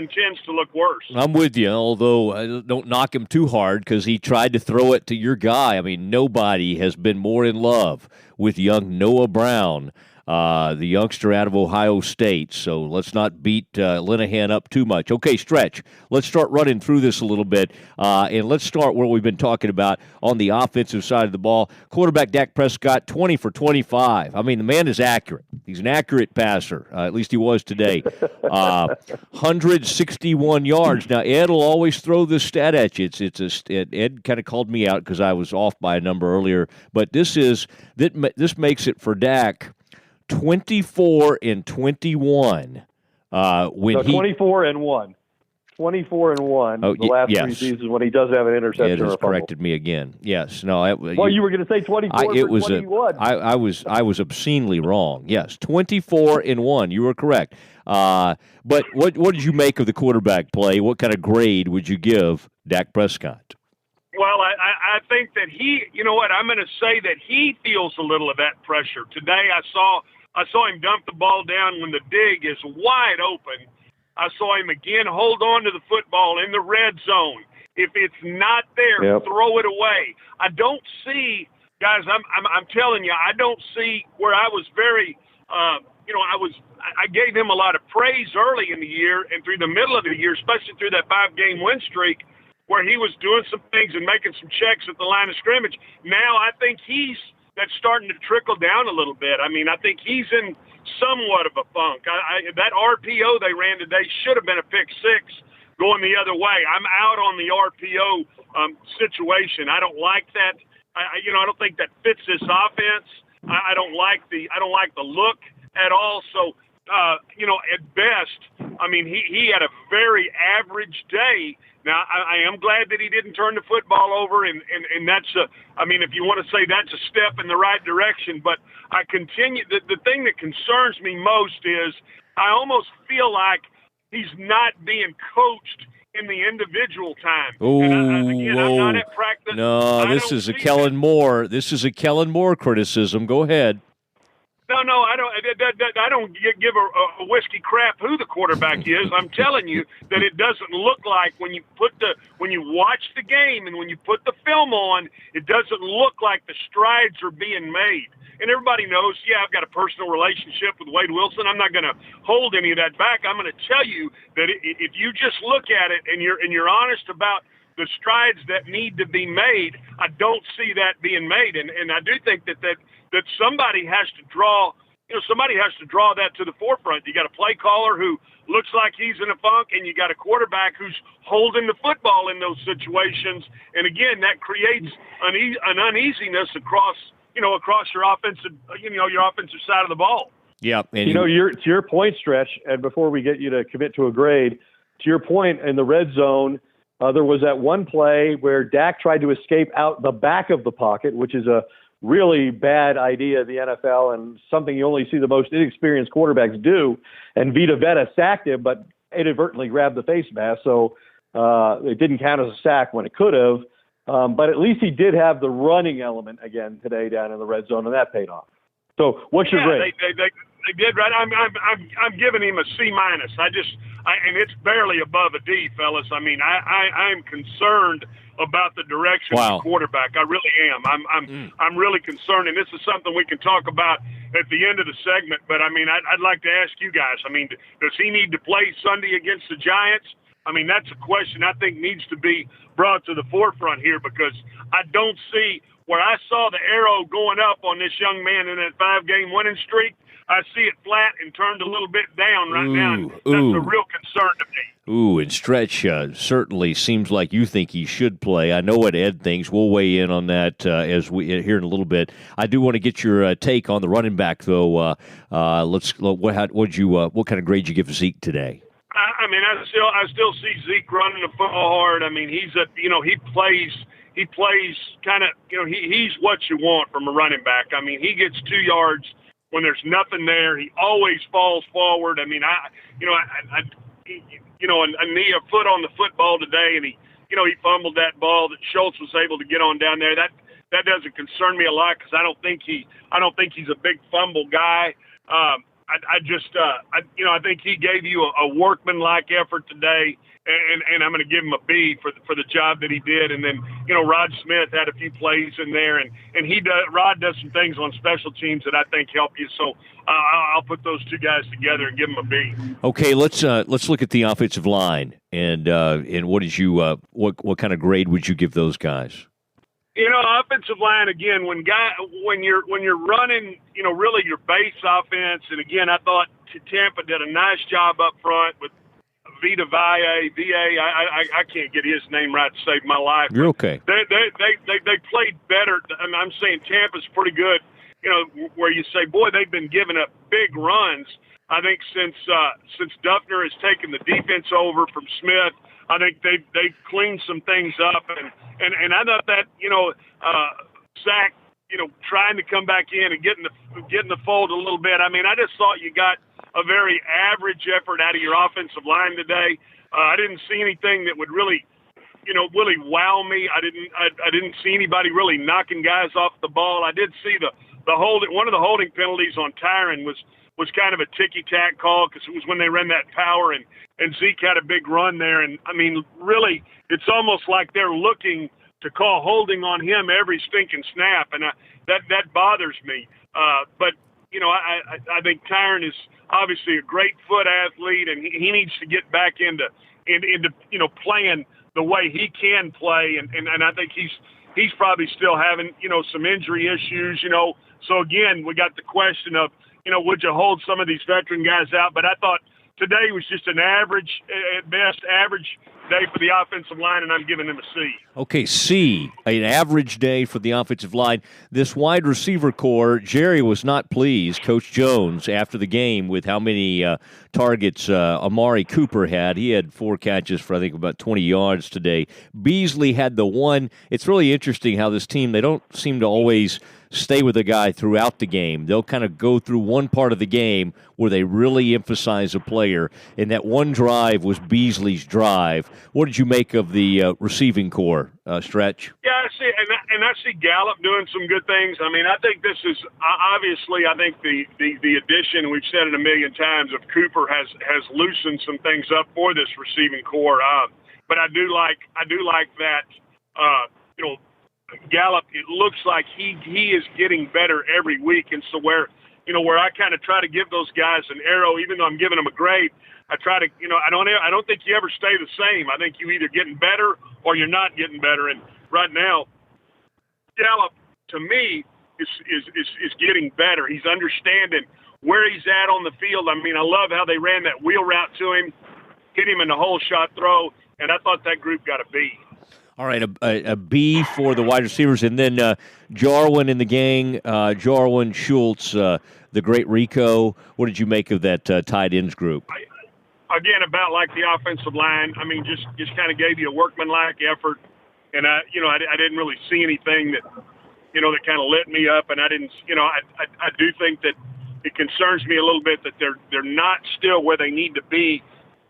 tends to look worse. I'm with you, although I don't knock him too hard because he tried to throw it to your guy. I mean, nobody has been more in love with young Noah Brown, the youngster out of Ohio State. So let's not beat Linehan up too much. Okay, Stretch, let's start running through this a little bit, and let's start where we've been talking about on the offensive side of the ball. Quarterback Dak Prescott, 20 for 25. I mean, the man is accurate. He's an accurate passer. At least he was today. 161 yards. Now, Ed will always throw this stat at you. Ed kind of called me out because I was off by a number earlier, but this makes it for Dak 24 and 21. 24 and 1. 24 and 1. Oh, the last yes. 3 seasons when he does have an interception. Ed has or a fumble. corrected me again. Yes. No. You were going to say 24 for 21. I was obscenely wrong. Yes, 24 and 1. You were correct. But what did you make of the quarterback play? What kind of grade would you give Dak Prescott? Well, I think that I'm going to say that he feels a little of that pressure. Today I saw him dump the ball down when the dig is wide open. I saw him again hold on to the football in the red zone. If it's not there, throw it away. I don't see, guys, I'm telling you, I don't see where I was very, I gave him a lot of praise early in the year and through the middle of the year, especially through that 5-game win streak, where he was doing some things and making some checks at the line of scrimmage. Now I think that's starting to trickle down a little bit. I mean, I think he's in somewhat of a funk. That RPO they ran today should have been a pick 6 going the other way. I'm out on the RPO situation. I don't like that. I don't think that fits this offense. I don't like the look at all. So at best, I mean, he had a very average day. Now, I am glad that he didn't turn the football over, and that's if you want to say that's a step in the right direction, but I continue, the thing that concerns me most is I almost feel like he's not being coached in the individual time. I'm not at practice. No, this is a Kellen Moore. This is a Kellen Moore criticism. Go ahead. No, I don't. I don't give a whiskey crap who the quarterback is. I'm telling you that it doesn't look like when you watch the game and when you put the film on, it doesn't look like the strides are being made. And everybody knows, I've got a personal relationship with Wade Wilson. I'm not going to hold any of that back. I'm going to tell you that if you just look at it and you're honest about the strides that need to be made, I don't see that being made. And I do think that somebody has to draw that to the forefront. You got a play caller who looks like he's in a funk, and you got a quarterback who's holding the football in those situations. And again, that creates an uneasiness across your offensive, your offensive side of the ball. Yeah, and to your point, Stretch, and before we get you to commit to a grade, to your point, in the red zone, there was that one play where Dak tried to escape out the back of the pocket, which is a really bad idea in the NFL and something you only see the most inexperienced quarterbacks do. And Vita Vea sacked him, but inadvertently grabbed the face mask, so it didn't count as a sack when it could have. But at least he did have the running element again today down in the red zone, and that paid off. So what's your grade? They did right. I'm giving him a C-. And it's barely above a D, fellas. I mean, I'm concerned about the direction of the quarterback. I really am. I'm really concerned, and this is something we can talk about at the end of the segment. But I mean, I'd like to ask you guys. I mean, does he need to play Sunday against the Giants? I mean, that's a question I think needs to be brought to the forefront here, because I don't see where I saw the arrow going up on this young man in that 5-game winning streak. I see it flat and turned a little bit down right now. And that's a real concern to me. Ooh, and Stretch certainly seems like you think he should play. I know what Ed thinks. We'll weigh in on that as we here in a little bit. I do want to get your take on the running back, though. What kind of grade you give Zeke today? I mean, I still see Zeke running the football hard. I mean, he plays kind of, he's what you want from a running back. I mean, he gets 2 yards when there's nothing there. He always falls forward. I mean, a foot on the football today, and he fumbled that ball that Schultz was able to get on down there. That doesn't concern me a lot, because I don't think he's a big fumble guy. I think he gave you a workmanlike effort today, and I'm going to give him a B for the job that he did. And then, Rod Smith had a few plays in there, and Rod does some things on special teams that I think help you. So I'll put those two guys together and give them a B. Okay, let's look at the offensive line, and what did you what kind of grade would you give those guys? Offensive line, again, when you're running, really your base offense, and again, I thought Tampa did a nice job up front with Vita Vea. I can't get his name right to save my life. You're okay. They played better. I'm saying Tampa's pretty good, where you say, boy, they've been giving up big runs. I think since Duffner has taken the defense over from Smith, I think they've cleaned some things up, and I thought that Zach, trying to come back in and getting the fold a little bit. I mean, I just thought you got a very average effort out of your offensive line today. I didn't see anything that would really wow me. I didn't see anybody really knocking guys off the ball. I did see the holding. One of the holding penalties on Tyron was kind of a ticky-tack call, because it was when they ran that power, and Zeke had a big run there. And, I mean, really, it's almost like they're looking to call holding on him every stinking snap, and that bothers me. But, I think Tyron is obviously a great foot athlete, and he needs to get back into playing the way he can play, and I think he's probably still having, some injury issues, So, again, we got the question of, would you hold some of these veteran guys out? But I thought today was just an average, at best, average day for the offensive line, and I'm giving them a C. Okay, C, an average day for the offensive line. This wide receiver core, Jerry was not pleased, Coach Jones, after the game with how many targets Amari Cooper had. He had 4 catches for, I think, about 20 yards today. Beasley had the one. It's really interesting how this team, they don't seem to always stay with a guy throughout the game. They'll kind of go through one part of the game where they really emphasize a player, and that one drive was Beasley's drive. What did you make of the receiving core, Stretch? Yeah, I see, and I see Gallup doing some good things. I mean, I think this is obviously. I think the addition, we've said it a million times, of Cooper has loosened some things up for this receiving core. But I do like that. Gallup, it looks like he is getting better every week, and so where I kind of try to give those guys an arrow, even though I'm giving them a grade, I try to, I don't think you ever stay the same. I think you either getting better or you're not getting better. And right now, Gallup, to me, is getting better. He's understanding where he's at on the field. I mean, I love how they ran that wheel route to him, hit him in the hole shot throw, and I thought that group got a B. All right, a B for the wide receivers, and then Jarwin in the gang, Jarwin, Schultz, the great Rico. What did you make of that tight ends group? Again, about like the offensive line. I mean, just kind of gave you a workmanlike effort, and I didn't really see anything that that kind of lit me up, and I didn't. I do think that it concerns me a little bit that they're not still where they need to be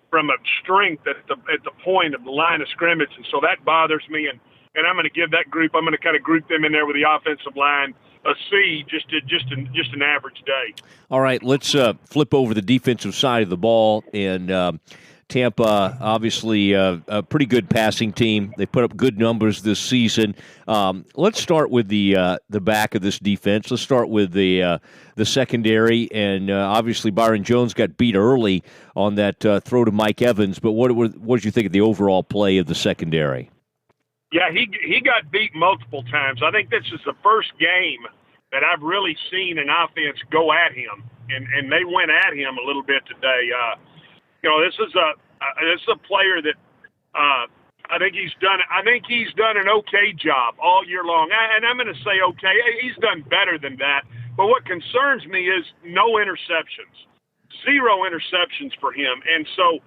from a strength at the point of the line of scrimmage, and so that bothers me. And I'm going to give that group. I'm going to kind of group them in there with the offensive line a C, just an average day. All right, let's flip over the defensive side of the ball. And Tampa, obviously, a pretty good passing team. They put up good numbers this season. Let's start with the back of this defense. Let's start with the secondary. And obviously, Byron Jones got beat early on that throw to Mike Evans. But what did you think of the overall play of the secondary? Yeah, he got beat multiple times. I think this is the first game that I've really seen an offense go at him, and they went at him a little bit today. This is a player that I think he's done an okay job all year long. And I'm going to say okay. He's done better than that. But what concerns me is no interceptions, 0 interceptions for him. And so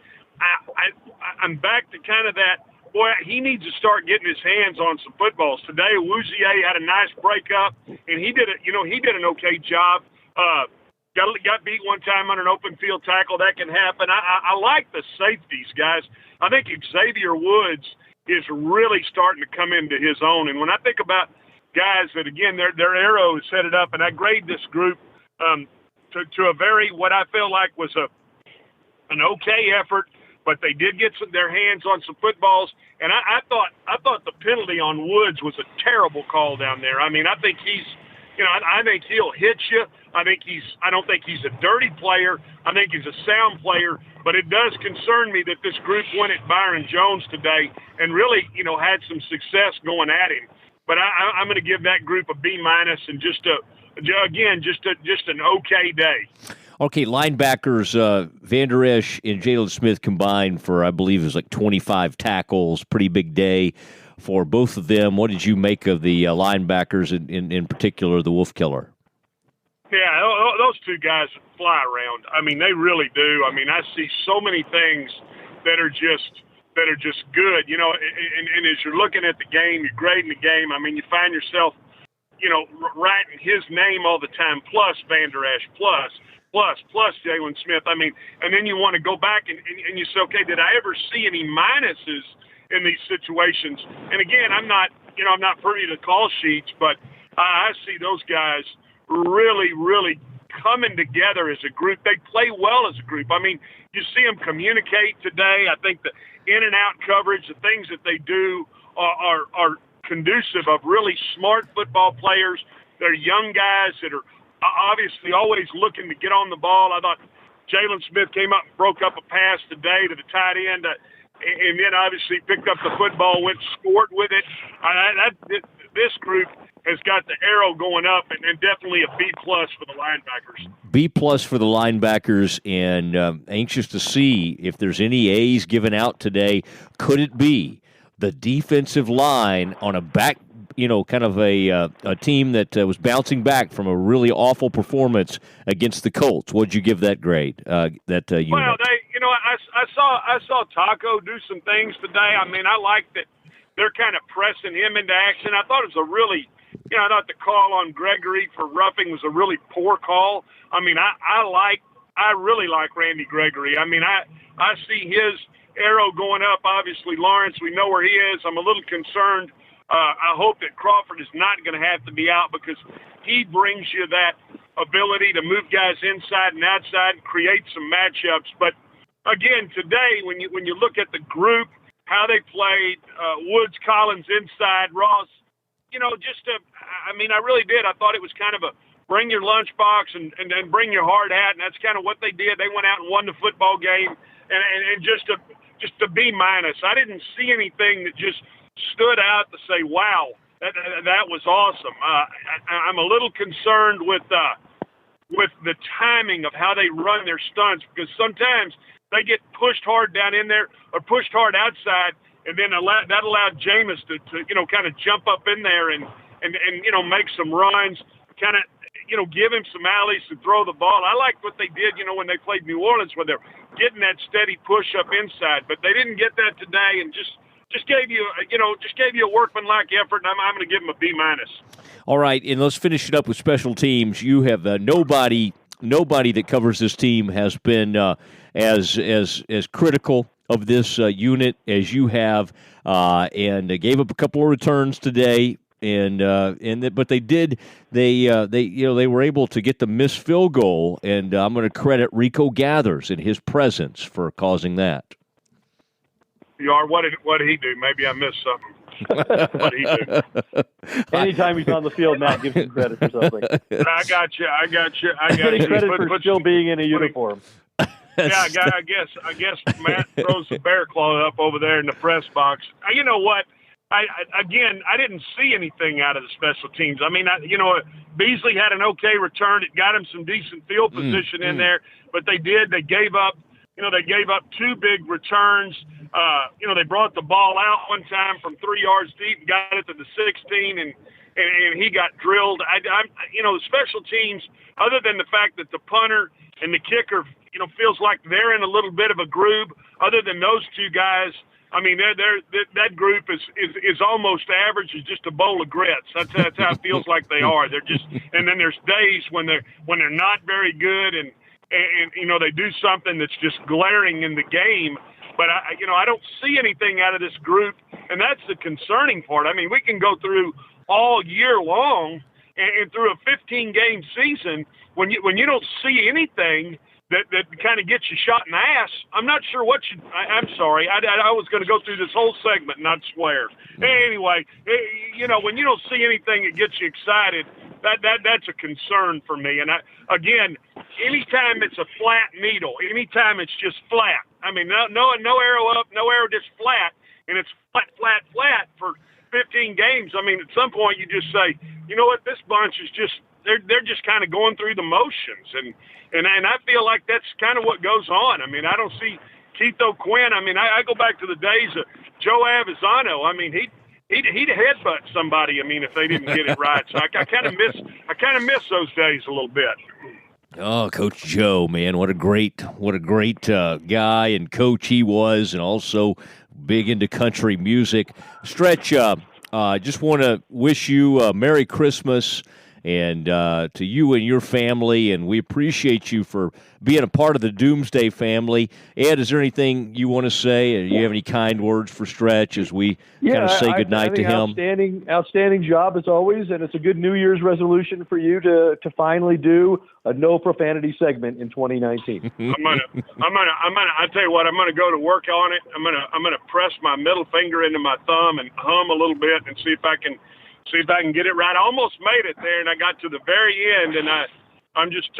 I'm back to kind of that. Boy, he needs to start getting his hands on some footballs. Today, Wouzier had a nice breakup, and he did an okay job. Got beat one time on an open field tackle. That can happen. I like the safeties, guys. I think Xavier Woods is really starting to come into his own. And when I think about guys that, again, their arrow is set it up, and I grade this group to a very, what I feel like was an okay effort, but they did get their hands on some footballs. And I thought the penalty on Woods was a terrible call down there. I mean, I think he's, I think he'll hit you. I don't think he's a dirty player. I think he's a sound player. But it does concern me that this group went at Byron Jones today and really, had some success going at him. But I'm going to give that group a B- and just an okay day. Okay, linebackers, Van Der Esch and Jalen Smith combined for, I believe, it was like 25 tackles. Pretty big day for both of them. What did you make of the linebackers, in particular, the Wolf Killer? Yeah, those two guys fly around. I mean, they really do. I mean, I see so many things that are just good, and as you're looking at the game, you're grading the game, I mean, you find yourself, writing his name all the time, plus Van Der Esch, plus Jalen Smith. I mean, and then you want to go back and you say, okay, did I ever see any minuses in these situations? And again, I'm not privy to call sheets, but I see those guys really, really coming together as a group. They play well as a group. I mean, you see them communicate today. I think the in and out coverage, the things that they do are conducive of really smart football players. They're young guys that are obviously always looking to get on the ball. I thought Jalen Smith came up and broke up a pass today to the tight end, and then obviously picked up the football, went scored with it. this group has got the arrow going up, and definitely a B+ for the linebackers. B+ for the linebackers, and anxious to see if there's any A's given out today. Could it be the defensive line on a back, kind of a team that was bouncing back from a really awful performance against the Colts? What'd you give that grade? Unit? Well, I saw Taco do some things today. I mean, I like that they're kind of pressing him into action. I thought it was a really, I thought the call on Gregory for roughing was a really poor call. I mean, I really like Randy Gregory. I mean, I see his arrow going up. Obviously, Lawrence, we know where he is. I'm a little concerned. I hope that Crawford is not going to have to be out, because he brings you that ability to move guys inside and outside and create some matchups. But again, today, when you look at the group, how they played, Woods, Collins inside, Ross, I really did. I thought it was kind of a bring your lunchbox and bring your hard hat, and that's kind of what they did. They went out and won the football game, and just a B-. I didn't see anything that just stood out to say, wow, that was awesome. I'm a little concerned with the timing of how they run their stunts, because sometimes they get pushed hard down in there or pushed hard outside, and then that allowed Jameis to kind of jump up in there and make some runs, kind of give him some alleys to throw the ball. I liked what they did, when they played New Orleans, where they're getting that steady push up inside, but they didn't get that today, and just gave you a workmanlike effort, and I'm going to give them a B-. All right, and let's finish it up with special teams. You have nobody that covers this team has been as critical of this unit as you have, and they gave up a couple of returns today. But they were able to get the missed field goal, and I'm going to credit Rico Gathers and his presence for causing that. You are. What did he do? Maybe I missed something. What did he do? Anytime he's on the field, Matt gives him credit for something. I got you. Getting credit for still being in a uniform. Yeah, I guess Matt throws the bear claw up over there in the press box. You know what? I didn't see anything out of the special teams. I mean, Beasley had an okay return. It got him some decent field position in there, but they gave up. They gave up two big returns. They brought the ball out one time from 3 yards deep and got it to the 16, and he got drilled. The special teams, other than the fact that the punter and the kicker, feels like they're in a little bit of a groove. Other than those two guys, I mean, that group is almost average. It's just a bowl of grits. That's how it feels like they are. They're just, and then there's days when they're not very good, and they do something that's just glaring in the game. But I don't see anything out of this group, and that's the concerning part. I mean, we can go through all year long and through a 15-game season when you don't see anything that kind of gets you shot in the ass. I'm not sure what you. I'm sorry. I was going to go through this whole segment and not swear. Anyway, when you don't see anything that gets you excited, that's a concern for me. And again, anytime it's a flat needle, anytime it's just flat. I mean, no arrow up, no arrow, just flat, and it's flat for 15 games. I mean, at some point you just say, you know what, this bunch is just they're just kind of going through the motions, and I feel like that's kind of what goes on. I mean, I don't see Keith O'Quinn. I mean, I go back to the days of Joe Avisano. I mean, he'd headbutt somebody. I mean, if they didn't get it right. So I kind of miss those days a little bit. Oh, Coach Joe, man, what a great guy and coach he was, and also big into country music. Stretch, just want to wish you a Merry Christmas and to you and your family, and we appreciate you for being a part of the Doomsday family. Ed, is there anything you want to say? Do you have any kind words for Stretch as we kind of say goodnight to him? Outstanding job as always, and it's a good New Year's resolution for you to finally do a no profanity segment in 2019. I tell you what, I'm gonna go to work on it. I'm gonna press my middle finger into my thumb and hum a little bit and see if I can get it right. I almost made it there, and I got to the very end, and I'm just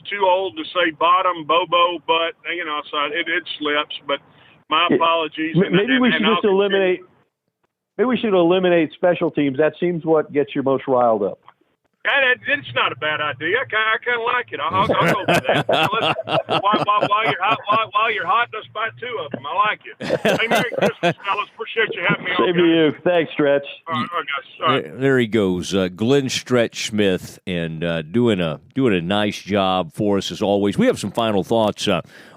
too old to say bottom, bobo, but so it slips. But my apologies. Maybe we should just eliminate. we should eliminate special teams. That seems what gets you most riled up. It's not a bad idea. I kind of like it. I'll go with that. While you're hot, let's buy 2 of them. I like it. Hey, Merry Christmas, fellas. Appreciate you having me on. Same to you. Thanks, Stretch. All right, guys. All right. There he goes, Glenn Stretch Smith, and doing a nice job for us as always. We have some final thoughts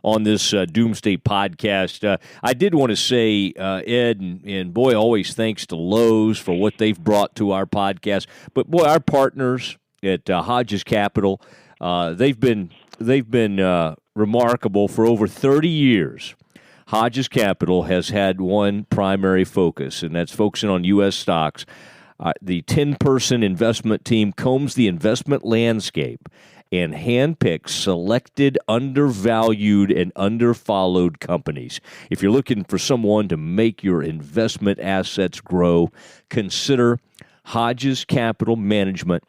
on this Doomsday podcast. I did want to say, Ed, and boy, always thanks to Lowe's for what they've brought to our podcast. But boy, our partners at Hodges Capital, they've been remarkable for over 30 years. Hodges Capital has had one primary focus, and that's focusing on U.S. stocks. The 10-person investment team combs the investment landscape and handpicks selected, undervalued, and underfollowed companies. If you're looking for someone to make your investment assets grow, consider Hodges Capital Management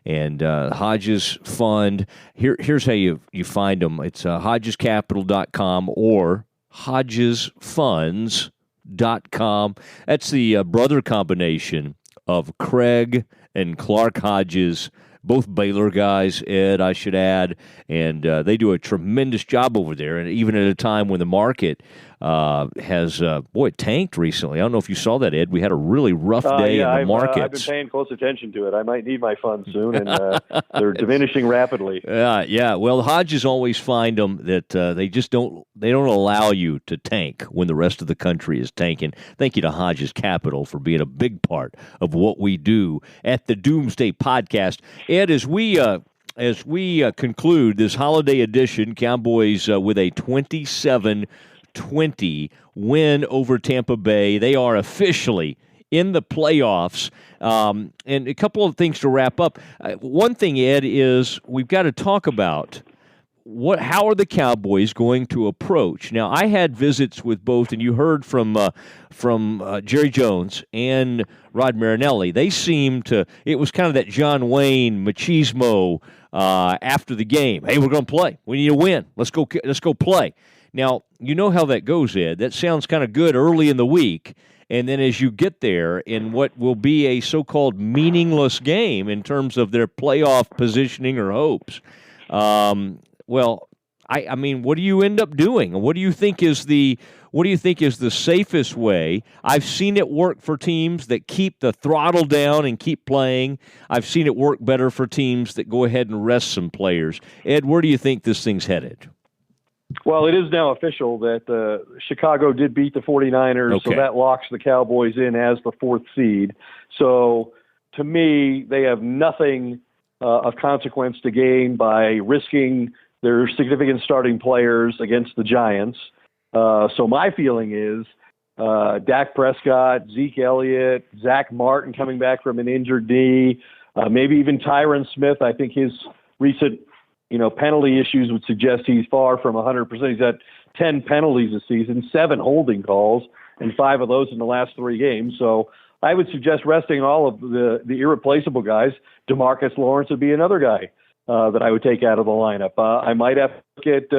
and Hodges Fund. Here's how you find them. It's hodgescapital.com or hodgesfunds.com. That's the brother combination of Craig and Clark Hodges, both Baylor guys, Ed, I should add, and they do a tremendous job over there, and even at a time when the market has tanked recently. I don't know if you saw that, Ed. We had a really rough day in the markets. I've been paying close attention to it. I might need my funds soon, and they're diminishing rapidly. Yeah. Well, Hodges always find them that they don't allow you to tank when the rest of the country is tanking. Thank you to Hodges Capital for being a big part of what we do at the Doomsday Podcast. Ed, as we conclude this holiday edition, Cowboys with a 27-20 win over Tampa Bay. They are officially in the playoffs. And a couple of things to wrap up. One thing, Ed, is we've got to talk about how are the Cowboys going to approach? Now, I had visits with both, and you heard from Jerry Jones and Rod Marinelli. They seemed to – it was kind of that John Wayne machismo after the game. Hey, we're going to play. We need to win. Let's go play. Now, you know how that goes, Ed. That sounds kind of good early in the week, and then as you get there in what will be a so-called meaningless game in terms of their playoff positioning or hopes, well, I mean, what do you end up doing? What do you think is the safest way? I've seen it work for teams that keep the throttle down and keep playing. I've seen it work better for teams that go ahead and rest some players. Ed, where do you think this thing's headed? Well, it is now official that Chicago did beat the 49ers, so that locks the Cowboys in as the 4th seed. So, to me, they have nothing of consequence to gain by risking their significant starting players against the Giants. So my feeling is Dak Prescott, Zeke Elliott, Zach Martin coming back from an injured knee, maybe even Tyron Smith. I think his recent penalty issues would suggest he's far from 100%. He's had 10 penalties this season, 7 holding calls, and 5 of those in the last 3 games. So I would suggest resting all of the irreplaceable guys. DeMarcus Lawrence would be another guy that I would take out of the lineup. I might have to look at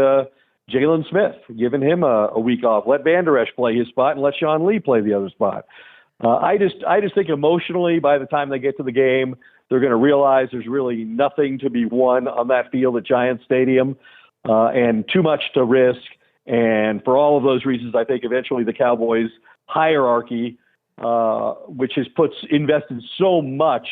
Jalen Smith, giving him a week off. Let Van Der Esch play his spot and let Sean Lee play the other spot. I just think emotionally, by the time they get to the game, they're going to realize there's really nothing to be won on that field at Giants Stadium, and too much to risk. And for all of those reasons, I think eventually the Cowboys hierarchy, which has invested so much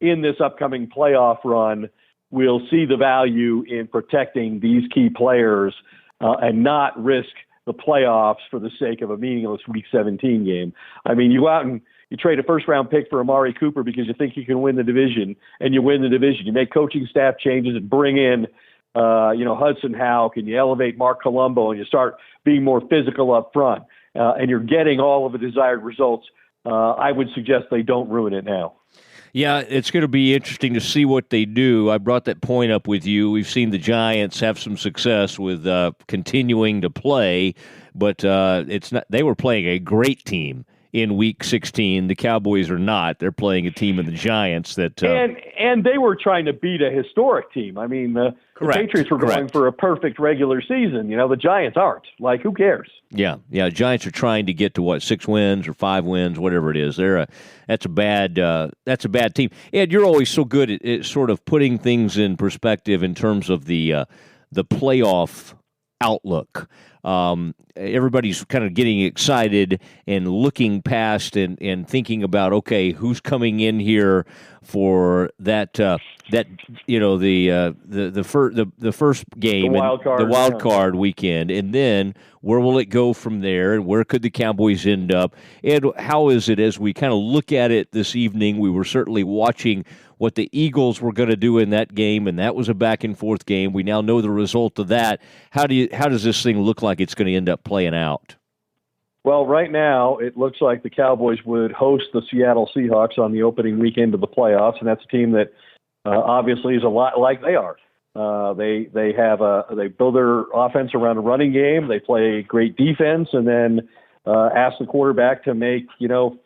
in this upcoming playoff run, will see the value in protecting these key players and not risk the playoffs for the sake of a meaningless Week 17 game. I mean, you go out and you trade a first-round pick for Amari Cooper because you think you can win the division, and you win the division. You make coaching staff changes and bring in, Hudson Houck, and you elevate Mark Colombo, and you start being more physical up front, and you're getting all of the desired results. I would suggest they don't ruin it now. Yeah, it's going to be interesting to see what they do. I brought that point up with you. We've seen the Giants have some success with continuing to play, but it's not. They were playing a great team in Week 16. The Cowboys are not. They're playing a team in the Giants that and they were trying to beat a historic team. I mean, the Patriots were going for a perfect regular season. The Giants aren't. Like, who cares? Yeah. Giants are trying to get to 6 wins or 5 wins, whatever it is. That's a bad team. Ed, you're always so good at sort of putting things in perspective in terms of the playoff outlook. Everybody's kind of getting excited and looking past and thinking about, okay, who's coming in here for the first game, the wild card weekend, and then where will it go from there, and where could the Cowboys end up? And how is it as we kind of look at it this evening? We were certainly watching what the Eagles were going to do in that game, and that was a back-and-forth game. We now know the result of that. How does this thing look like it's going to end up playing out? Well, right now, it looks like the Cowboys would host the Seattle Seahawks on the opening weekend of the playoffs, and that's a team that obviously is a lot like they are. They build their offense around a running game. They play great defense, and then ask the quarterback to make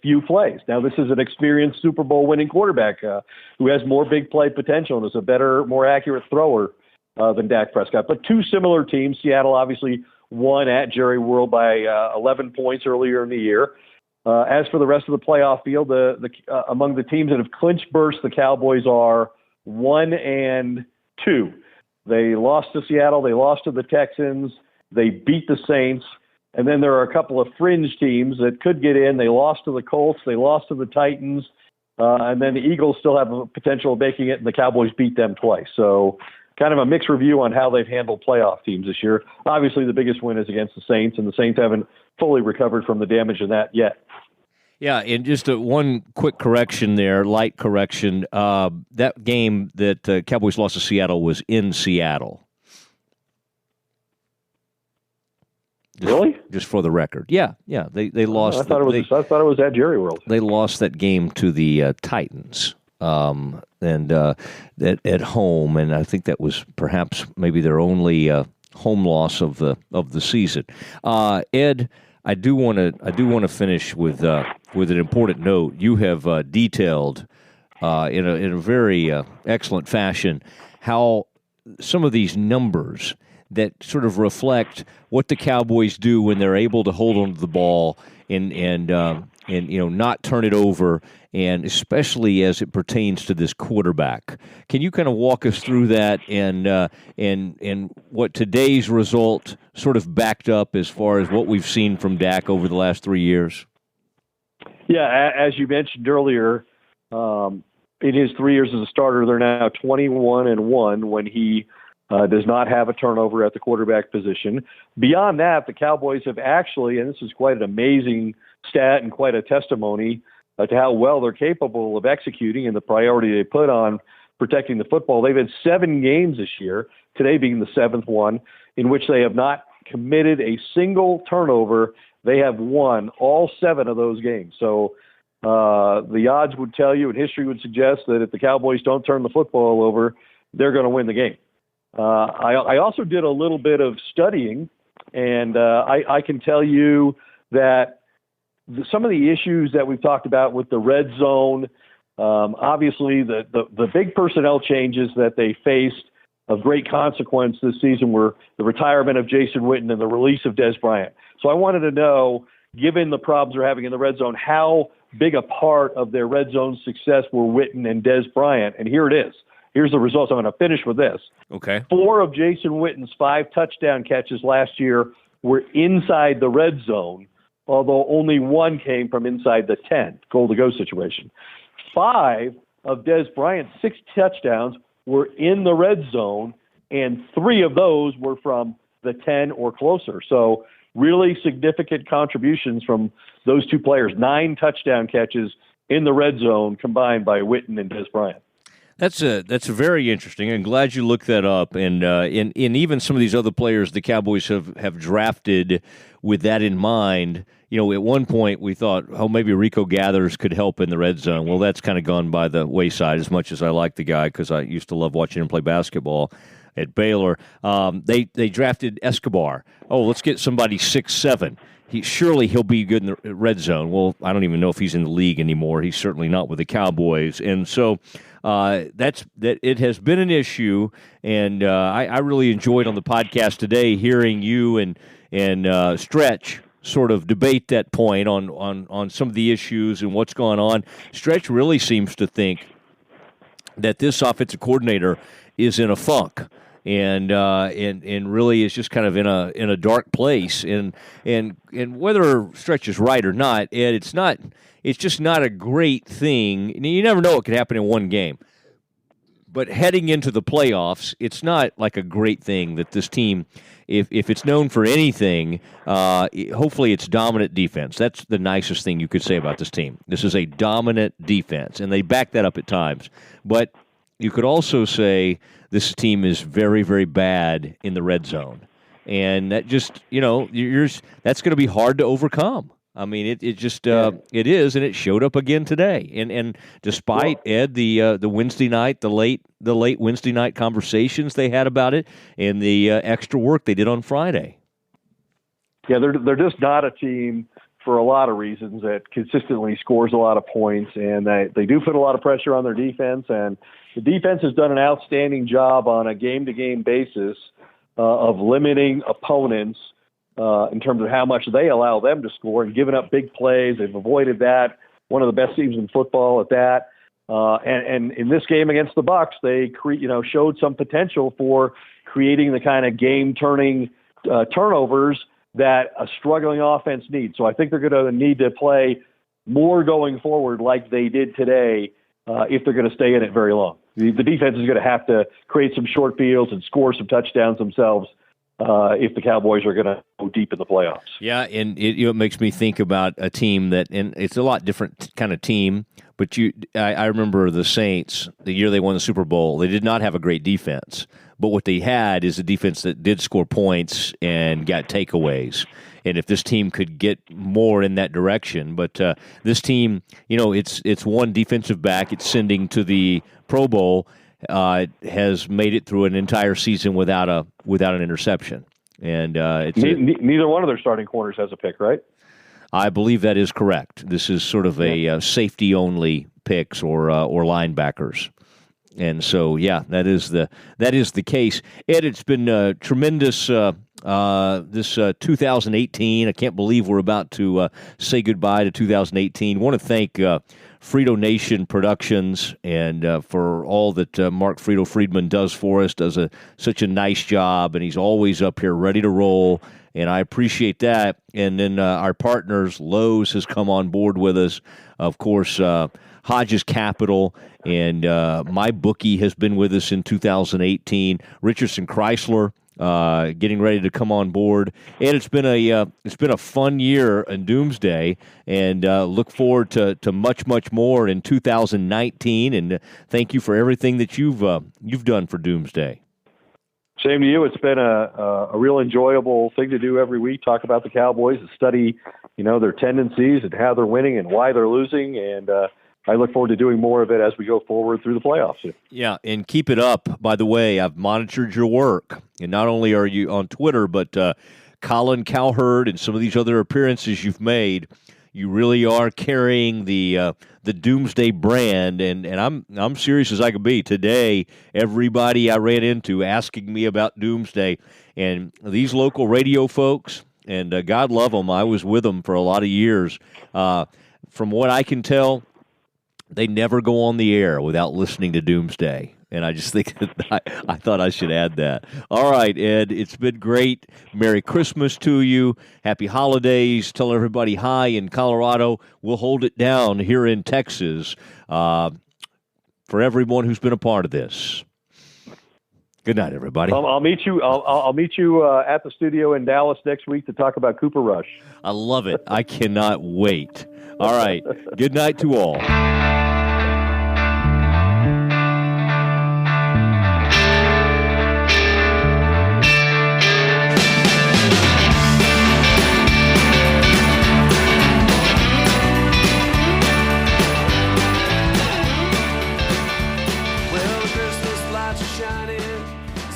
few plays. Now, this is an experienced Super Bowl winning quarterback who has more big play potential and is a better, more accurate thrower than Dak Prescott. But two similar teams. Seattle obviously won at Jerry World by 11 points earlier in the year. As for the rest of the playoff field, among the teams that have clinched berths, the Cowboys are 1-2. They lost to Seattle. They lost to the Texans. They beat the Saints. And then there are a couple of fringe teams that could get in. They lost to the Colts. They lost to the Titans. And then the Eagles still have a potential of making it, and the Cowboys beat them twice. So kind of a mixed review on how they've handled playoff teams this year. Obviously, the biggest win is against the Saints, and the Saints haven't fully recovered from the damage in that yet. Yeah, and just one quick correction there, light correction. That game that Cowboys lost to Seattle was in Seattle. Really? Just for the record. Yeah. They lost. I thought it was at Jerry World. They lost that game to the Titans, and at home, and I think that was perhaps maybe their only home loss of the season. Ed, I do want to finish with an important note. You have detailed in a very excellent fashion how some of these numbers that sort of reflect what the Cowboys do when they're able to hold onto the ball and not turn it over, and especially as it pertains to this quarterback. Can you kind of walk us through that and what today's result sort of backed up as far as what we've seen from Dak over the last 3 years? Yeah, as you mentioned earlier, in his 3 years as a starter, they're now 21-1 when he does not have a turnover at the quarterback position. Beyond that, the Cowboys have actually, and this is quite an amazing stat and quite a testimony to how well they're capable of executing and the priority they put on protecting the football. They've had 7 games this year, today being the 7th one, in which they have not committed a single turnover. They have won all 7 of those games. So the odds would tell you, and history would suggest, that if the Cowboys don't turn the football over, they're going to win the game. I also did a little bit of studying, and I can tell you that some of the issues that we've talked about with the red zone, obviously the big personnel changes that they faced of great consequence this season were the retirement of Jason Witten and the release of Dez Bryant. So I wanted to know, given the problems they're having in the red zone, how big a part of their red zone success were Witten and Dez Bryant, and here it is. Here's the results. I'm going to finish with this. Okay. 4 of Jason Witten's 5 touchdown catches last year were inside the red zone, although only 1 came from inside the 10, goal-to-go situation. 5 of Dez Bryant's 6 touchdowns were in the red zone, and 3 of those were from the 10 or closer. So really significant contributions from those 2 players. 9 touchdown catches in the red zone combined by Witten and Dez Bryant. That's very interesting. I'm glad you looked that up. And in even some of these other players the Cowboys have drafted with that in mind. At one point we thought, maybe Rico Gathers could help in the red zone. Well, that's kind of gone by the wayside, as much as I like the guy because I used to love watching him play basketball at Baylor. They drafted Escobar. Let's get somebody 6'7", he'll be good in the red zone. Well, I don't even know if he's in the league anymore. He's certainly not with the Cowboys, and so that it has been an issue. And I really enjoyed on the podcast today hearing you and Stretch sort of debate that point on some of the issues and what's going on. Stretch really seems to think that this offensive coordinator is in a funk and really is just kind of in a dark place. And whether Stretch is right or not, Ed, it's just not a great thing. You never know what could happen in one game. But heading into the playoffs, it's not like a great thing that this team, if it's known for anything, hopefully it's dominant defense. That's the nicest thing you could say about this team. This is a dominant defense, and they back that up at times. But you could also say this team is very, very bad in the red zone. And that just, that's going to be hard to overcome. I mean, it is, and it showed up again today. And despite Ed, the Wednesday night, the late Wednesday night conversations they had about it, and the extra work they did on Friday. Yeah, they're just not a team for a lot of reasons that consistently scores a lot of points, and they do put a lot of pressure on their defense. And the defense has done an outstanding job on a game-to-game basis of limiting opponents. In terms of how much they allow them to score and giving up big plays. They've avoided that. One of the best teams in football at that. And in this game against the Bucs, they showed some potential for creating the kind of game-turning turnovers that a struggling offense needs. So I think they're going to need to play more going forward like they did today if they're going to stay in it very long. The defense is going to have to create some short fields and score some touchdowns themselves if the Cowboys are going to go deep in the playoffs. Yeah, and it makes me think about a team and it's a lot different kind of team, but I remember the Saints, the year they won the Super Bowl, they did not have a great defense, but what they had is a defense that did score points and got takeaways. And if this team could get more in that direction, but this team, it's one defensive back it's sending to the Pro Bowl, has made it through an entire season without an interception, and neither one of their starting corners has a pick, right? I believe that is correct. This is sort of a safety only picks or linebackers, and so that is the case. Ed, it's been tremendous. This 2018, I can't believe we're about to say goodbye to 2018. I want to thank Frito Nation Productions and for all that Mark Frito Friedman does for us, does such a nice job, and he's always up here ready to roll, and I appreciate that. And then our partners, Lowe's has come on board with us. Of course, Hodges Capital and MyBookie has been with us in 2018. Richardson Chrysler getting ready to come on board, and it's been a fun year in Doomsday, and look forward to much more in 2019. And thank you for everything that you've done for Doomsday. Same to you. It's been a real enjoyable thing to do every week. Talk about the Cowboys, and study their tendencies and how they're winning and why they're losing, and I look forward to doing more of it as we go forward through the playoffs. Yeah, and keep it up. By the way, I've monitored your work, and not only are you on Twitter, but Colin Cowherd and some of these other appearances you've made, you really are carrying the Doomsday brand, and I'm serious as I could be. Today, everybody I ran into asking me about Doomsday, and these local radio folks, and God love them, I was with them for a lot of years. From what I can tell, they never go on the air without listening to Doomsday. And I just think that I thought I should add that. All right, Ed, it's been great. Merry Christmas to you. Happy holidays. Tell everybody hi in Colorado. We'll hold it down here in Texas for everyone who's been a part of this. Good night, everybody. I'll meet you. I'll meet you at the studio in Dallas next week to talk about Cooper Rush. I love it. I cannot wait. All right. Good night to all.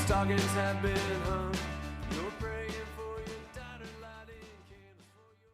Stockings have been hung. You're praying for your daughter light in candles for your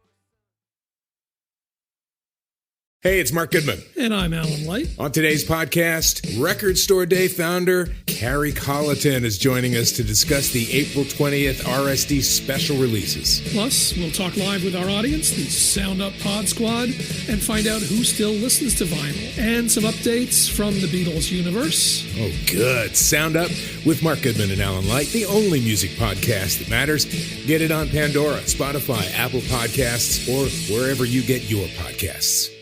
Hey, it's Mark Goodman. And I'm Alan Light. On today's podcast, Record Store Day founder Carrie Colleton is joining us to discuss the April 20th RSD special releases. Plus, we'll talk live with our audience, the Sound Up Pod Squad, and find out who still listens to vinyl. And some updates from the Beatles universe. Oh, good. Sound Up with Mark Goodman and Alan Light, the only music podcast that matters. Get it on Pandora, Spotify, Apple Podcasts, or wherever you get your podcasts.